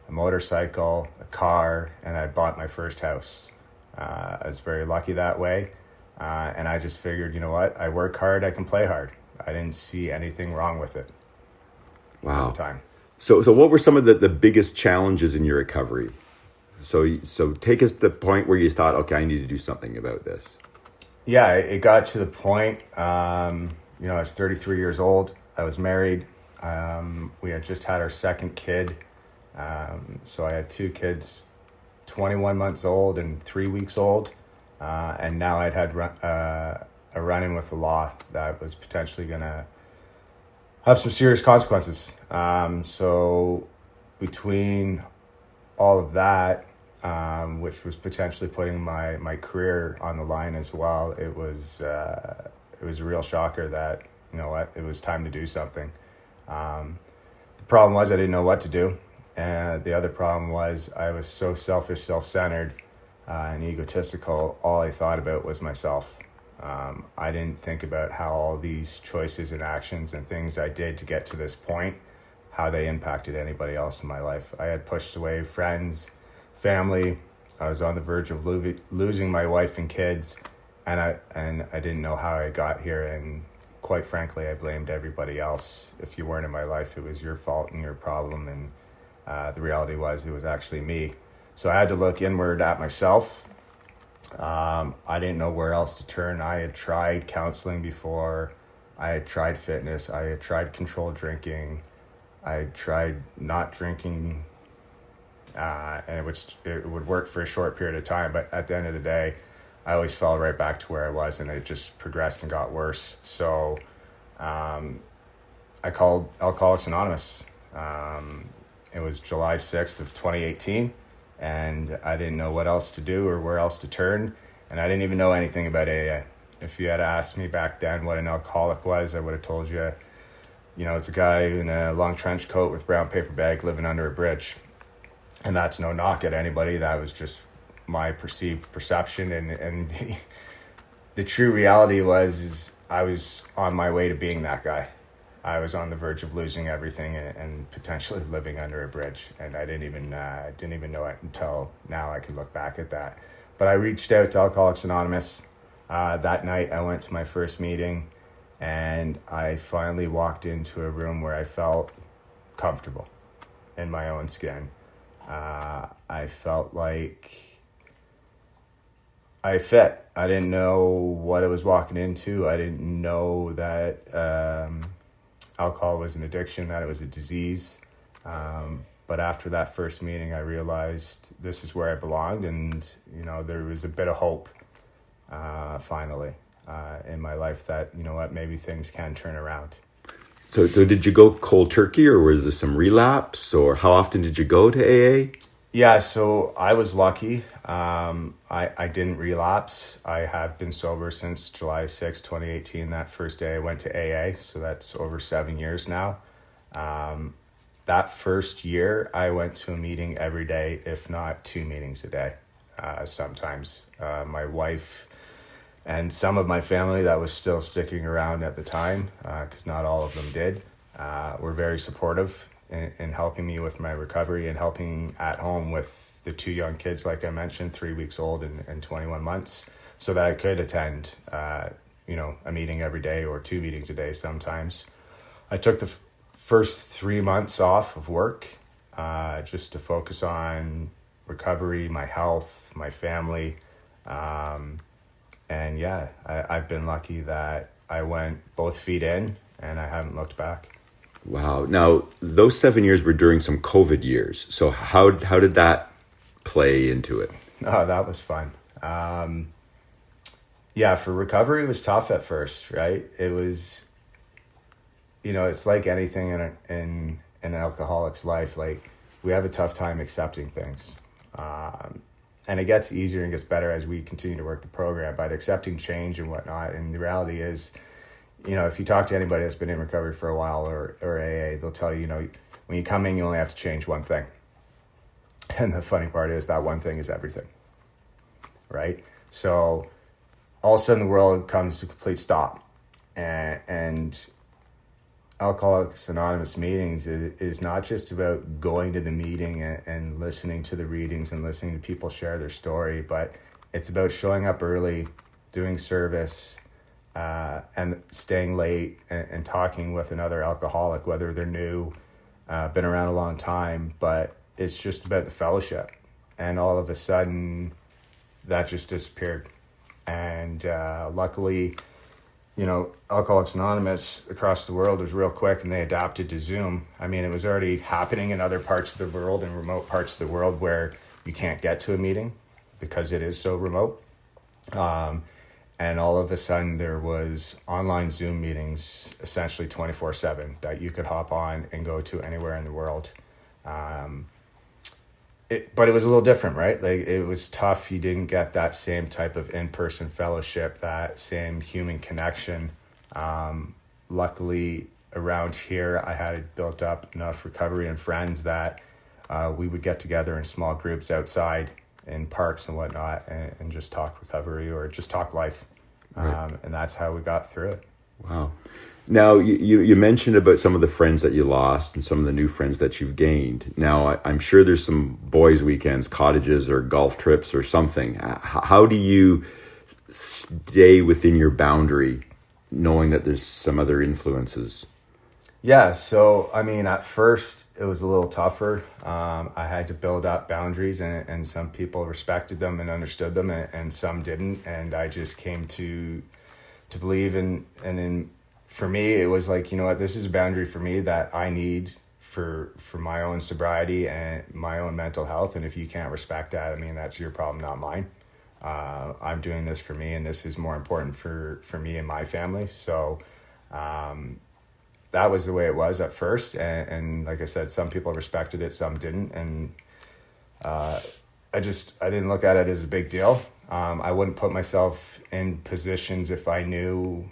a motorcycle, a car, and I bought my first house. I was very lucky that way. And I just figured, you know what? I work hard, I can play hard. I didn't see anything wrong with it. Wow. At the time. So what were some of the biggest challenges in your recovery? So take us to the point where you thought, okay, I need to do something about this. Yeah, it got to the point, I was 33 years old. I was married. We had just had our second kid. So I had two kids, 21 months old and 3 weeks old. And now I'd had a run-in with the law that was potentially going to have some serious consequences. So between all of that, which was potentially putting my career on the line as well, it was a real shocker that, you know what, it was time to do something. The problem was I didn't know what to do. And the other problem was I was so selfish, self-centered, and egotistical. All I thought about was myself. I didn't think about how all these choices and actions and things I did to get to this point, how they impacted anybody else in my life. I had pushed away friends, family. I was on the verge of losing my wife and kids, and I didn't know how I got here. And quite frankly, I blamed everybody else. If you weren't in my life, it was your fault and your problem. And the reality was it was actually me. So I had to look inward at myself. I didn't know where else to turn. I had tried counseling before. I had tried fitness. I had tried controlled drinking. I had tried not drinking, and it would work for a short period of time. But at the end of the day, I always fell right back to where I was, and it just progressed and got worse. So I called Alcoholics Anonymous. It was July 6th of 2018. And I didn't know what else to do or where else to turn. And I didn't even know anything about AA. If you had asked me back then what an alcoholic was, I would have told you, you know, it's a guy in a long trench coat with brown paper bag living under a bridge. And that's no knock at anybody. That was just my perceived perception. And the true reality is I was on my way to being that guy. I was on the verge of losing everything and potentially living under a bridge, and I didn't even know it until now. I can look back at that. But I reached out to Alcoholics Anonymous. That night, I went to my first meeting, and I finally walked into a room where I felt comfortable in my own skin. I felt like I fit. I didn't know what I was walking into. I didn't know that alcohol was an addiction, that it was a disease. But after that first meeting, I realized this is where I belonged. And, you know, there was a bit of hope, finally, in my life that, you know what, maybe things can turn around. So did you go cold turkey, or was there some relapse, or how often did you go to AA? Yeah, so I was lucky. I didn't relapse. I have been sober since July 6, 2018. That first day I went to AA, so that's over 7 years now. That first year, I went to a meeting every day, if not 2 meetings a day, sometimes. My wife and some of my family that was still sticking around at the time, because not all of them did, were very supportive in helping me with my recovery and helping at home with the 2 young kids, like I mentioned, 3 weeks old and 21 months, so that I could attend, a meeting every day or 2 meetings a day sometimes. I took the first 3 months off of work just to focus on recovery, my health, my family. And yeah, I've been lucky that I went both feet in and I haven't looked back. Wow. Now, those 7 years were during some COVID years. So how did that play into it? Oh, that was fun. Yeah, for recovery, it was tough at first, right? It was, you know, it's like anything in an alcoholic's life. Like, we have a tough time accepting things. And it gets easier and gets better as we continue to work the program, but accepting change and whatnot. And the reality is, you know, if you talk to anybody that's been in recovery for a while or AA, they'll tell you, you know, when you come in, you only have to change one thing. And the funny part is that one thing is everything, right? So all of a sudden the world comes to a complete stop. And Alcoholics Anonymous meetings is not just about going to the meeting and listening to the readings and listening to people share their story, but it's about showing up early, doing service, and staying late and talking with another alcoholic, whether they're new, been around a long time, but it's just about the fellowship. And all of a sudden, that just disappeared. And luckily, you know, Alcoholics Anonymous across the world was real quick, and they adapted to Zoom. I mean, it was already happening in other parts of the world, in remote parts of the world where you can't get to a meeting because it is so remote. And all of a sudden there was online Zoom meetings, essentially 24/7, that you could hop on and go to anywhere in the world. But it was a little different, right? Like, it was tough. You didn't get that same type of in-person fellowship, that same human connection. Luckily, around here, I had built up enough recovery and friends that we would get together in small groups outside in parks and whatnot, and just talk recovery or just talk life. Right. And that's how we got through it. Wow. Now, you mentioned about some of the friends that you lost and some of the new friends that you've gained. Now, I'm sure there's some boys' weekends, cottages, or golf trips or something. How do you stay within your boundary, knowing that there's some other influences? Yeah, so I mean, at first it was a little tougher. I had to build up boundaries, and some people respected them and understood them, and some didn't. And I just came to believe in, and then for me, it was like, you know what, this is a boundary for me that I need for my own sobriety and my own mental health. And if you can't respect that, I mean, that's your problem, not mine. I'm doing this for me, and this is more important for me and my family. So that was the way it was at first. And like I said, some people respected it, some didn't. And I didn't look at it as a big deal. I wouldn't put myself in positions if I knew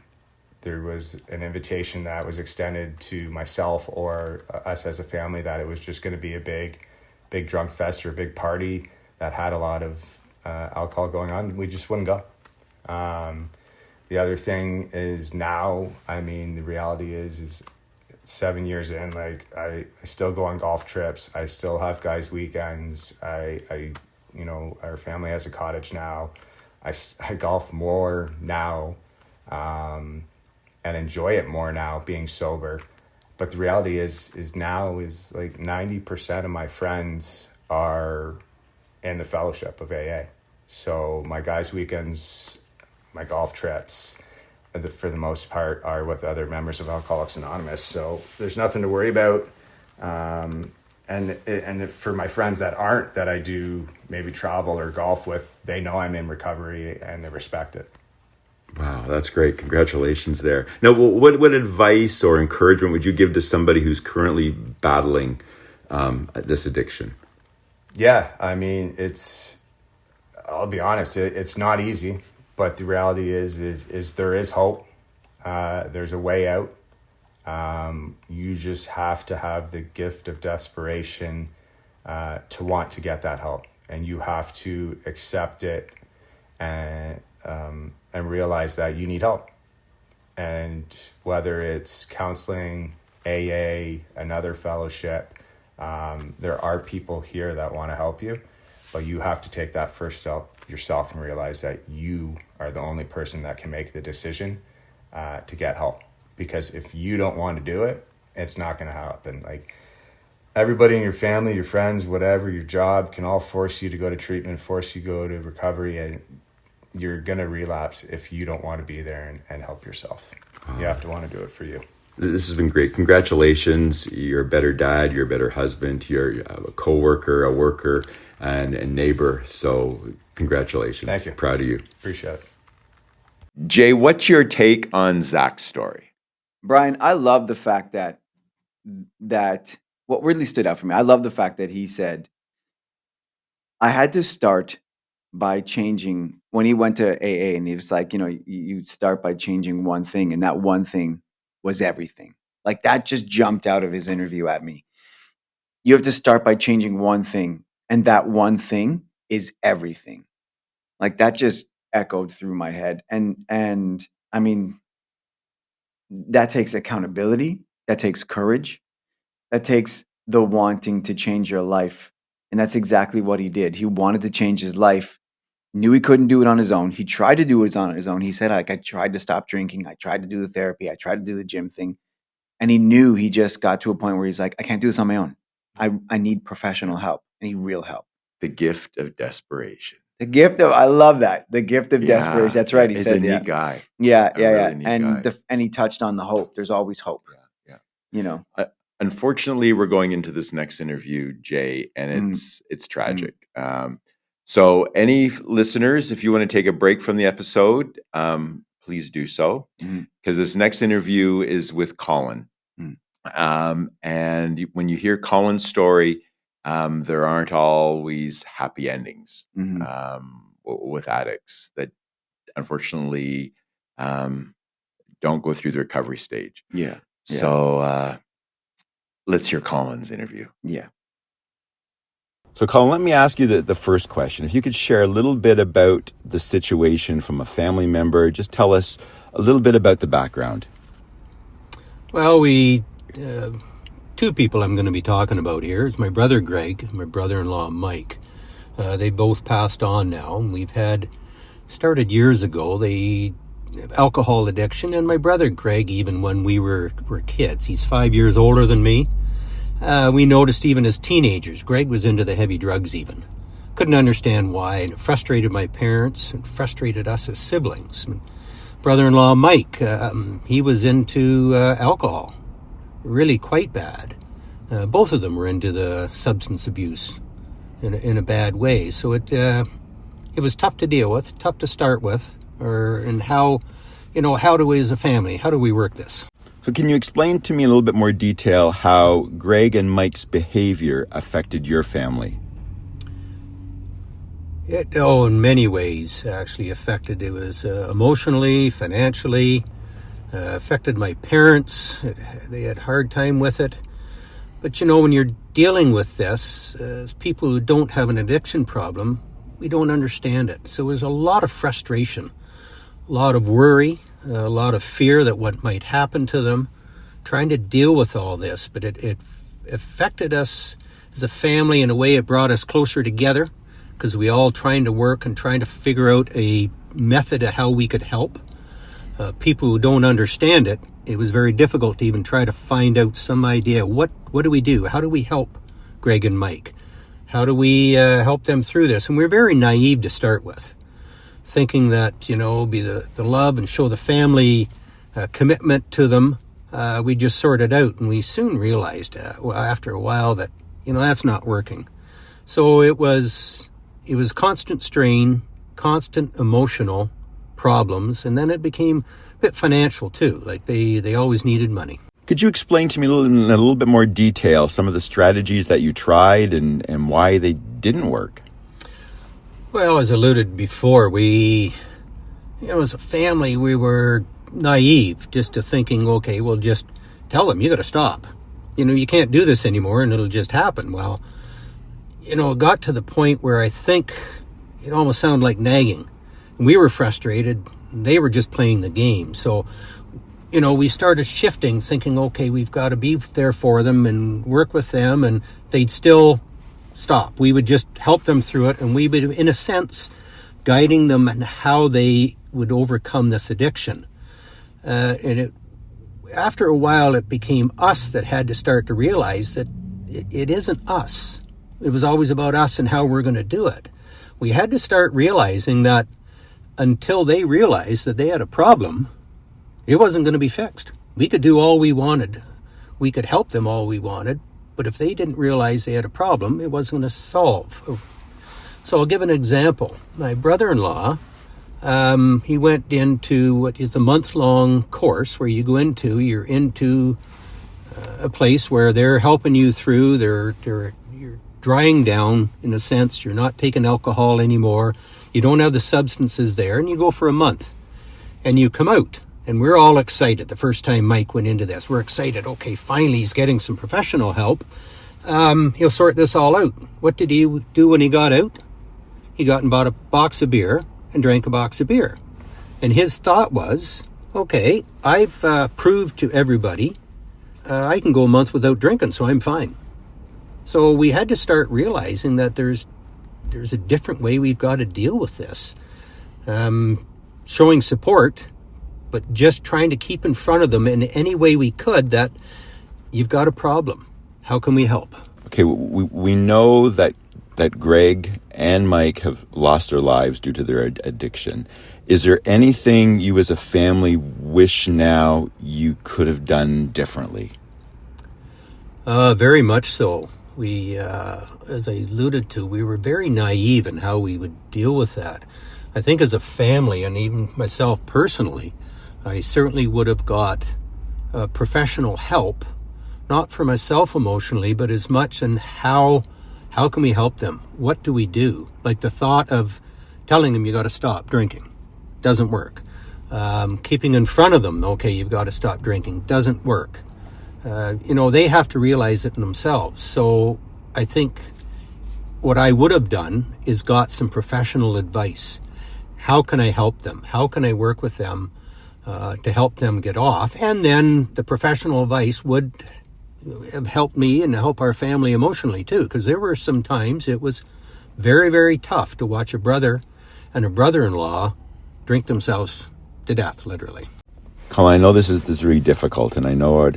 there was an invitation that was extended to myself or us as a family, that it was just going to be a big drunk fest or a big party that had a lot of alcohol going on. We just wouldn't go. The other thing is now, I mean, the reality is 7 years in, like, I still go on golf trips. I still have guys' weekends. I you know, our family has a cottage now. I golf more now, and enjoy it more now being sober. But the reality is now is like 90% of my friends are in the fellowship of AA. So my guys' weekends, my golf trips, for the most part, are with other members of Alcoholics Anonymous. So there's nothing to worry about. And for my friends that aren't, that I do maybe travel or golf with, they know I'm in recovery and they respect it. Wow, that's great. Congratulations there. Now, what advice or encouragement would you give to somebody who's currently battling this addiction? Yeah, I mean, I'll be honest, it's not easy, but the reality is there is hope. There's a way out. You just have to have the gift of desperation to want to get that help, and you have to accept it and realize that you need help. And whether it's counseling, AA, another fellowship, there are people here that want to help you, but you have to take that first step yourself and realize that you are the only person that can make the decision to get help. Because if you don't want to do it, it's not going to happen. Like, everybody in your family, your friends, whatever, your job can all force you to go to treatment, force you to go to recovery, and you're going to relapse if you don't want to be there and help yourself. You have to want to do it for you. This has been great. Congratulations. You're a better dad. You're a better husband. You're a co-worker, a worker, and a neighbor. So congratulations. Thank you. Proud of you. Appreciate it. Jay, what's your take on Zac's story? Brian, I love the fact that what really stood out for me, I love the fact that he said, I had to start by changing, when he went to AA, and he was like, you know, you start by changing one thing, and that one thing was everything. Like, that just jumped out of his interview at me. You have to start by changing one thing, and that one thing is everything. Like, that just echoed through my head. And I mean, that takes accountability, that takes courage, that takes the wanting to change your life. And that's exactly what he did. He wanted to change his life, knew he couldn't do it on his own. He tried to do it on his own. He said, like, I tried to stop drinking, I tried to do the therapy, I tried to do the gym thing. And he knew he just got to a point where he's like, I can't do this on my own. I need professional help. I need real help. The gift of desperation. The gift of, I love that. The gift of desperation. That's right. He He's said a that. neat guy. Yeah, A yeah, really yeah. neat And guy. and he touched on the hope. There's always hope. Yeah. You know. Unfortunately, we're going into this next interview, Jay, and it's tragic. So, any listeners, if you want to take a break from the episode, please do so, because this next interview is with Colin. And when you hear Colin's story, there aren't always happy endings with addicts that unfortunately don't go through the recovery stage. Yeah. So let's hear Colin's interview. Yeah. So, Colin, let me ask you the first question. If you could share a little bit about the situation from a family member, just tell us a little bit about the background. Well, two people I'm going to be talking about here is my brother Greg, my brother-in-law Mike. They both passed on now, and started years ago, alcohol addiction, and my brother Greg, even when we were kids, he's 5 years older than me. We noticed even as teenagers, Greg was into the heavy drugs even. Couldn't understand why, and it frustrated my parents and frustrated us as siblings. And brother-in-law Mike, he was into alcohol, really quite bad. Both of them were into the substance abuse in a bad way. So it was tough to deal with, tough to start with, and how do we as a family, how do we work this? So can you explain to me in a little bit more detail how Greg and Mike's behavior affected your family? In many ways, actually affected. It was emotionally, financially, affected my parents. They had a hard time with it. But, when you're dealing with this, as people who don't have an addiction problem, we don't understand it. So there's a lot of frustration, a lot of worry, a lot of fear that what might happen to them, trying to deal with all this. But it affected us as a family in a way. It brought us closer together because we all trying to work and trying to figure out a method of how we could help. People who don't understand it, it was very difficult to even try to find out some idea. What do we do? How do we help Greg and Mike? How do we help them through this? And we're very naive to start with, thinking that, be the love and show the family commitment to them. We just sort it out. And we soon realized after a while that, that's not working. So it was constant strain, constant emotional problems. And then it became a bit financial too. Like they always needed money. Could you explain to me in a little bit more detail some of the strategies that you tried and why they didn't work? Well, as alluded before, we, as a family, we were naive just to thinking, okay, we'll just tell them, you got to stop. You can't do this anymore and it'll just happen. Well, it got to the point where I think it almost sounded like nagging. We were frustrated. They were just playing the game. So, we started shifting, thinking, okay, we've got to be there for them and work with them, and they'd still stop. We would just help them through it, and we would, in a sense, guiding them on how they would overcome this addiction. After a while, it became us that had to start to realize that it isn't us. It was always about us and how we're going to do it. We had to start realizing that until they realized that they had a problem, it wasn't going to be fixed. We could do all we wanted. We could help them all we wanted. But if they didn't realize they had a problem, it wasn't going to solve. So I'll give an example. My brother-in-law, he went into what is a month-long course where you're into a place where they're helping you through. You're drying down, in a sense. You're not taking alcohol anymore. You don't have the substances there, and you go for a month. And you come out. And we're all excited. The first time Mike went into this, we're excited. Okay, finally he's getting some professional help. He'll sort this all out. What did he do when he got out? He got and bought a box of beer and drank a box of beer. And his thought was, okay, I've proved to everybody I can go a month without drinking, so I'm fine. So we had to start realizing that there's a different way we've got to deal with this. Showing support, but just trying to keep in front of them in any way we could that you've got a problem. How can we help? Okay, we know that Greg and Mike have lost their lives due to their addiction. Is there anything you as a family wish now you could have done differently? Very much so. We, as I alluded to, we were very naive in how we would deal with that. I think as a family, and even myself personally, I certainly would have got professional help, not for myself emotionally, but as much in how can we help them? What do we do? Like the thought of telling them you got to stop drinking doesn't work. Keeping in front of them, okay, you've got to stop drinking, doesn't work. They have to realize it themselves. So I think what I would have done is got some professional advice. How can I help them? How can I work with them to help them get off? And then the professional advice would have helped me and help our family emotionally too, because there were some times it was very, very tough to watch a brother and a brother-in-law drink themselves to death, literally. Colin, I know this is really difficult, and I know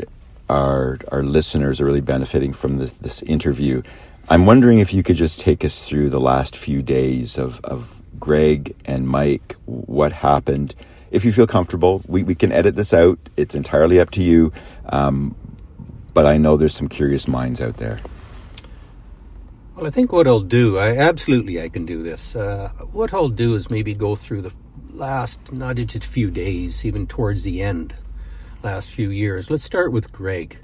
our listeners are really benefiting from this interview. I'm wondering if you could just take us through the last few days of Greg and Mike, what happened. If you feel comfortable, we can edit this out. It's entirely up to you. But I know there's some curious minds out there. Well, I think what I'll do, I can do this. What I'll do is maybe go through the last, not just a few days, even towards the end, last few years. Let's start with Greg.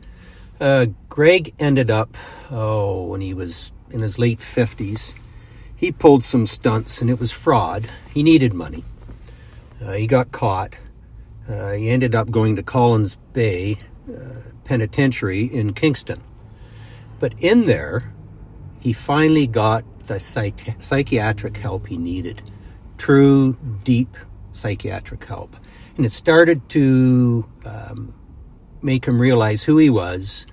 Greg ended up, when he was in his late 50s, he pulled some stunts and it was fraud. He needed money. He got caught. He ended up going to Collins Bay Penitentiary in Kingston. But in there, he finally got the psychiatric help he needed. True, deep psychiatric help. And it started to make him realize who he was,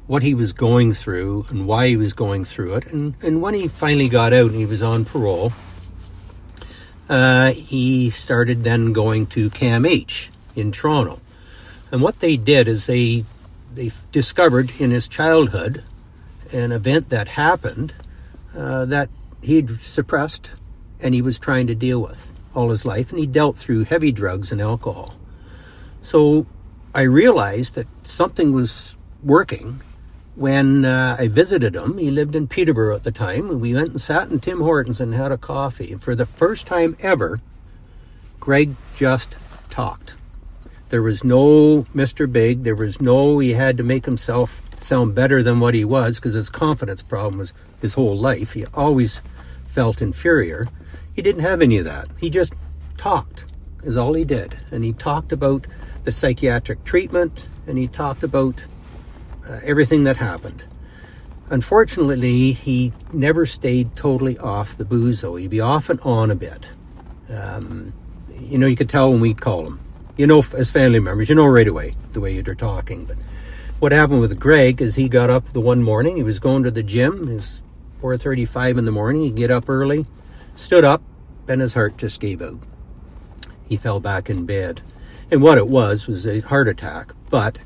what he was going through, and why he was going through it. And when he finally got out and he was on parole, he started then going to CAMH in Toronto. And what they did is they discovered in his childhood an event that happened that he'd suppressed and he was trying to deal with all his life, and he dealt through heavy drugs and alcohol. So I realized that something was working when I visited him. He lived in Peterborough at the time, and we went and sat in Tim Hortons and had a coffee. And for the first time ever, Greg just talked. There was no Mr. Big. There was no, he had to make himself sound better than what he was, because his confidence problem was his whole life. He always felt inferior. He didn't have any of that. He just talked is all he did. And he talked about the psychiatric treatment, and he talked about everything that happened. Unfortunately, he never stayed totally off the booze, though. He'd be off and on a bit. You could tell when we'd call him. As family members, right away the way you're talking. But what happened with Greg is he got up the one morning. He was going to the gym. It was 4:35 in the morning. He'd get up early, stood up, and his heart just gave out. He fell back in bed. And what it was a heart attack. But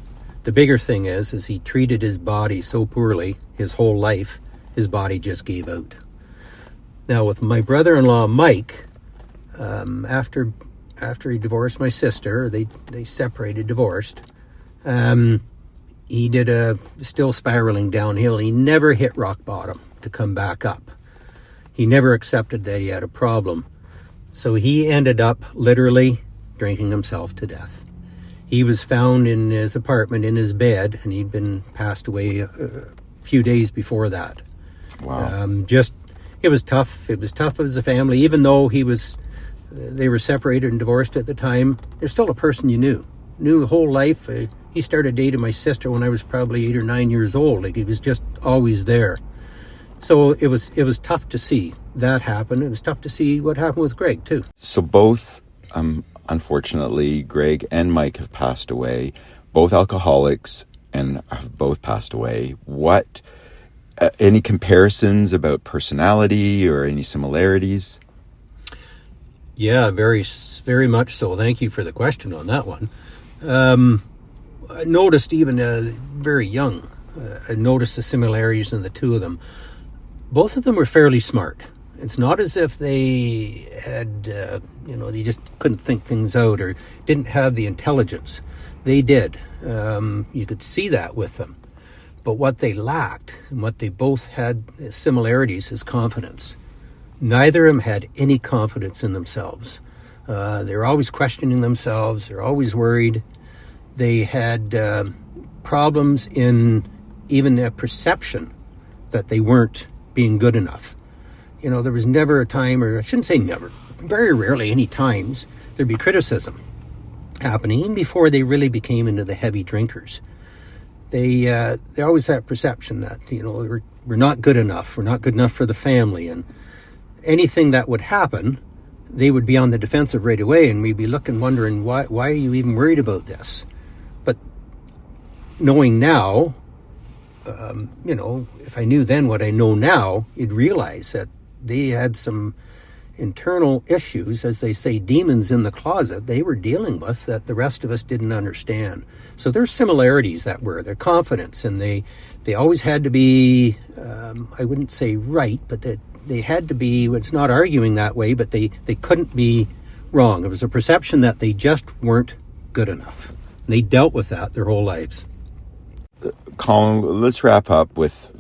the bigger thing is he treated his body so poorly his whole life, his body just gave out. Now, with my brother-in-law, Mike, after he divorced my sister, they separated, divorced, he did still spiraling downhill. He never hit rock bottom to come back up. He never accepted that he had a problem. So he ended up literally drinking himself to death. He was found in his apartment in his bed, and he'd been passed away a few days before that. Wow. It was tough. It was tough as a family, even though they were separated and divorced at the time. There's still a person you knew the whole life. He started dating my sister when I was probably 8 or 9 years old. Like, he was just always there. So it was tough to see that happen. It was tough to see what happened with Greg too. So both, unfortunately, Greg and Mike have passed away. Both alcoholics, and have both passed away. What? Any comparisons about personality or any similarities? Yeah, very, very much so. Thank you for the question on that one. I noticed even very young, I noticed the similarities in the two of them. Both of them were fairly smart. It's not as if they had, they just couldn't think things out or didn't have the intelligence. They did. You could see that with them. But what they lacked, and what they both had similarities, is confidence. Neither of them had any confidence in themselves. They're always questioning themselves. They're always worried. They had problems in even their perception that they weren't being good enough. There was never a time, or I shouldn't say never, very rarely any times, there'd be criticism happening, even before they really became into the heavy drinkers. They always had perception that, we're not good enough. We're not good enough for the family. And anything that would happen, they would be on the defensive right away, and we'd be looking, wondering, why are you even worried about this? But knowing now, if I knew then what I know now, you'd realize that they had some internal issues, as they say, demons in the closet they were dealing with that the rest of us didn't understand. So there's similarities their confidence, and they always had to be, I wouldn't say right, but they had to be, it's not arguing that way, but they couldn't be wrong. It was a perception that they just weren't good enough. And they dealt with that their whole lives. Colin, let's wrap up with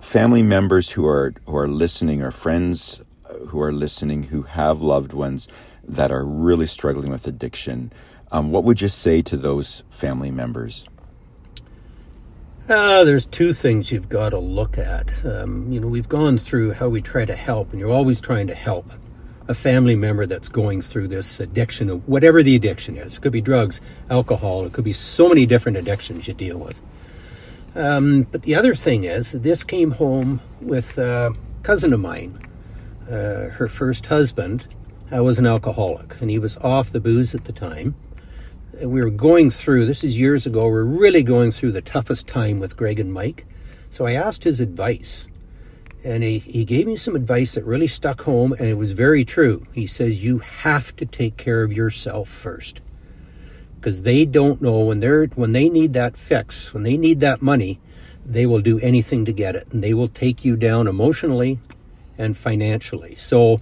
family members who are listening, or friends who are listening, who have loved ones that are really struggling with addiction. What would you say to those family members? There's two things you've got to look at. We've gone through how we try to help, and you're always trying to help a family member that's going through this addiction, of whatever the addiction is. It could be drugs, alcohol, it could be so many different addictions you deal with. But the other thing is, this came home with a cousin of mine. Her first husband was an alcoholic, and he was off the booze at the time. We were going through, this is years ago, we're really going through the toughest time with Greg and Mike. So I asked his advice, and he gave me some advice that really stuck home, and it was very true. He says, you have to take care of yourself first, because they don't know when they need that fix, when they need that money, they will do anything to get it, and they will take you down emotionally and financially. So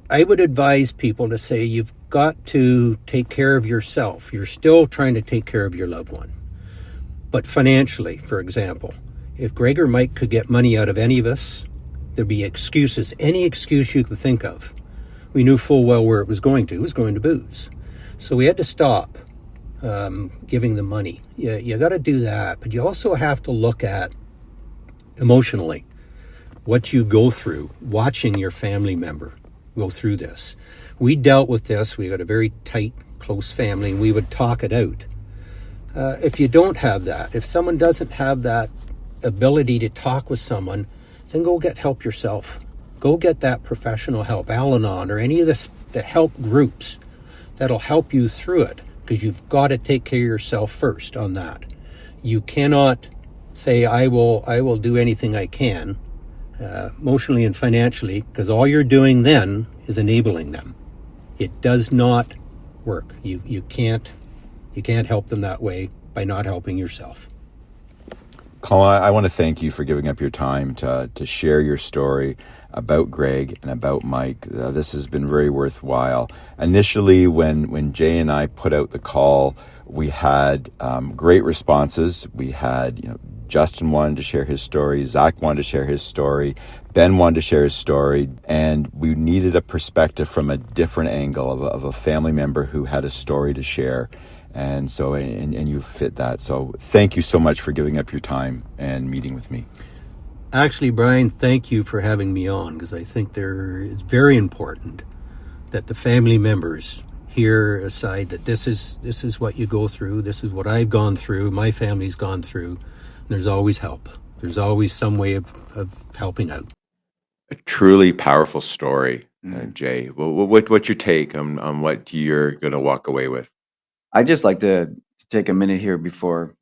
I would advise people to say, you've got to take care of yourself. You're still trying to take care of your loved one. But financially, for example, if Greg or Mike could get money out of any of us, there'd be excuses, any excuse you could think of. We knew full well where it was going to. It was going to booze. So we had to stop giving them money. You got to do that. But you also have to look at emotionally what you go through watching your family member go through this. We dealt with this. We got a very tight, close family, and we would talk it out. If you don't have that, if someone doesn't have that ability to talk with someone, then go get help yourself. Go get that professional help, Al-Anon, or any of the help groups that'll help you through it, because you've got to take care of yourself first on that. You cannot say, I will do anything I can, emotionally and financially, because all you're doing then is enabling them. It does not work. You can't help them that way by not helping yourself. Colin, I want to thank you for giving up your time to share your story about Greg and about Mike. This has been very worthwhile. Initially, when Jay and I put out the call, we had great responses. We had, Justin wanted to share his story, Zac wanted to share his story, Ben wanted to share his story, and we needed a perspective from a different angle of a family member who had a story to share. And so, and you fit that. So thank you so much for giving up your time and meeting with me. Actually, Brian, thank you for having me on, because I think it's very important that the family members hear aside that this is what you go through. This is what I've gone through. My family's gone through. There's always help. There's always some way of helping out. A truly powerful story, Jay. What's your take on what you're going to walk away with? I'd just like to take a minute here before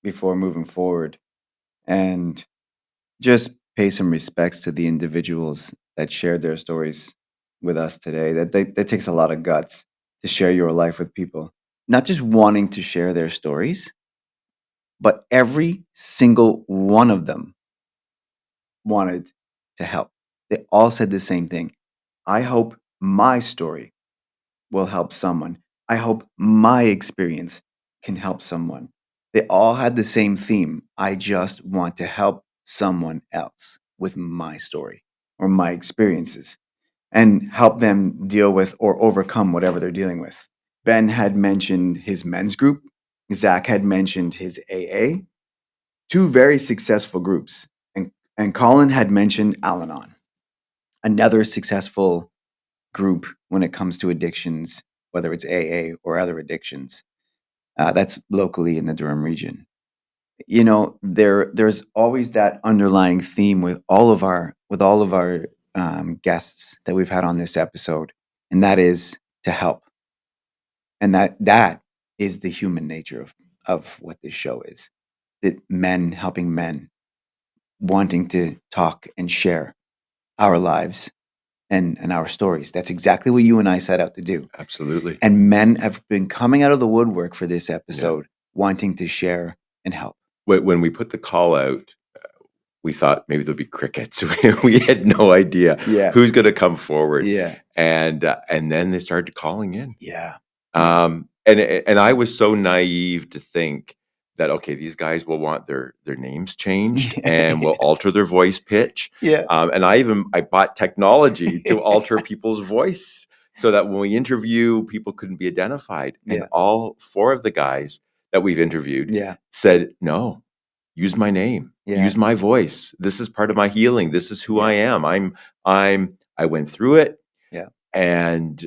moving forward and just pay some respects to the individuals that shared their stories with us today. That takes a lot of guts to share your life with people. Not just wanting to share their stories, but every single one of them wanted to help. They all said the same thing. I hope my story will help someone. I hope my experience can help someone. They all had the same theme. I just want to help someone else with my story or my experiences and help them deal with or overcome whatever they're dealing with. Ben had mentioned his men's group. Zac had mentioned his AA, two very successful groups. And Colin had mentioned Al Anon, another successful group when it comes to addictions, whether it's AA or other addictions. That's locally in the Durham region. You know, there's always that underlying theme with all of our guests that we've had on this episode, and that is to help. And that is the human nature of what this show is. That men helping men, wanting to talk and share our lives and our stories. That's exactly what you and I set out to do. Absolutely. And men have been coming out of the woodwork for this episode, wanting to share and help. When we put the call out, we thought maybe there'll be crickets. We had no idea who's going to come forward. Yeah. And then they started calling in. Yeah. And I was so naive to think that, okay, these guys will want their names changed and will alter their voice pitch. Yeah. And I bought technology to alter people's voice so that when we interview, people couldn't be identified. And all four of the guys that we've interviewed said, no, use my name, use my voice. This is part of my healing. This is who I am. I went through it. Yeah. And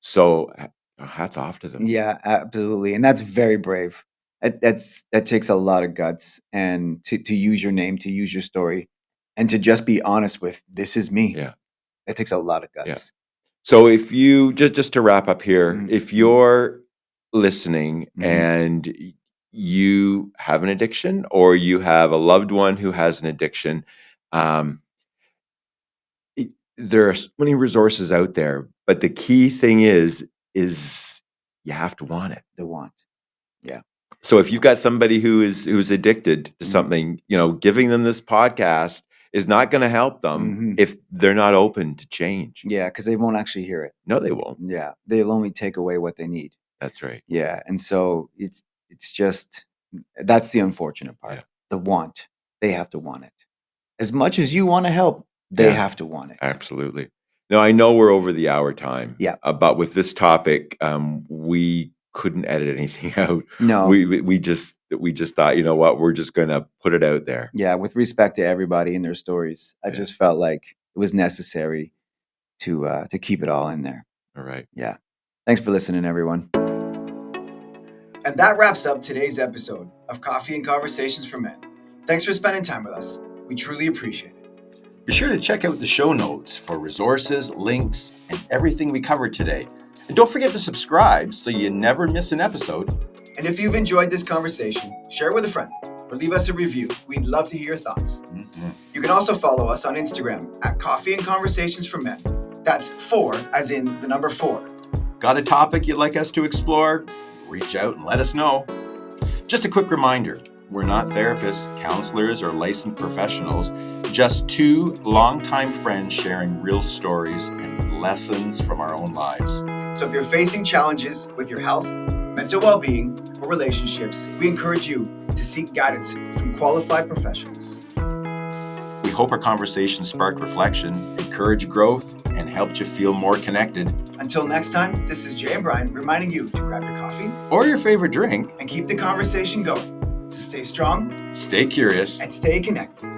so hats off to them. Yeah, absolutely. And that's very brave. That takes a lot of guts, and to use your name, to use your story, and to just be honest with, this is me. Yeah. That takes a lot of guts. Yeah. So if you just to wrap up here, if you're listening and you have an addiction or you have a loved one who has an addiction, there are so many resources out there, but the key thing is you have to want it. The want. Yeah. So if you've got somebody who's addicted to something, giving them this podcast is not going to help them if they're not open to change. Yeah, because they won't actually hear it. No, they won't. Yeah, they'll only take away what they need. That's right. Yeah, and so it's just, that's the unfortunate part. Yeah. The want. They have to want it. As much as you want to help, they have to want it. Absolutely. Now, I know we're over the hour time. Yeah. But with this topic, we couldn't edit anything out. No. We just thought, you know what, we're just going to put it out there. Yeah, with respect to everybody and their stories, I just felt like it was necessary to keep it all in there. All right. Yeah. Thanks for listening, everyone. And that wraps up today's episode of Coffee and Conversations for Men. Thanks for spending time with us. We truly appreciate it. Be sure to check out the show notes for resources, links, and everything we covered today. And don't forget to subscribe so you never miss an episode. And if you've enjoyed this conversation, share it with a friend or leave us a review. We'd love to hear your thoughts. You can also follow us on Instagram at Coffee and Conversations for Men. That's 4 as in the number 4. Got a topic you'd like us to explore? Reach out and let us know. Just a quick reminder, we're not therapists, counselors, or licensed professionals, just two longtime friends sharing real stories and lessons from our own lives. So if you're facing challenges with your health, mental well-being, or relationships, we encourage you to seek guidance from qualified professionals. We hope our conversation sparked reflection, encouraged growth, and helped you feel more connected. Until next time, this is Jay and Brian reminding you to grab your coffee or your favorite drink and keep the conversation going. So stay strong, stay curious, and stay connected.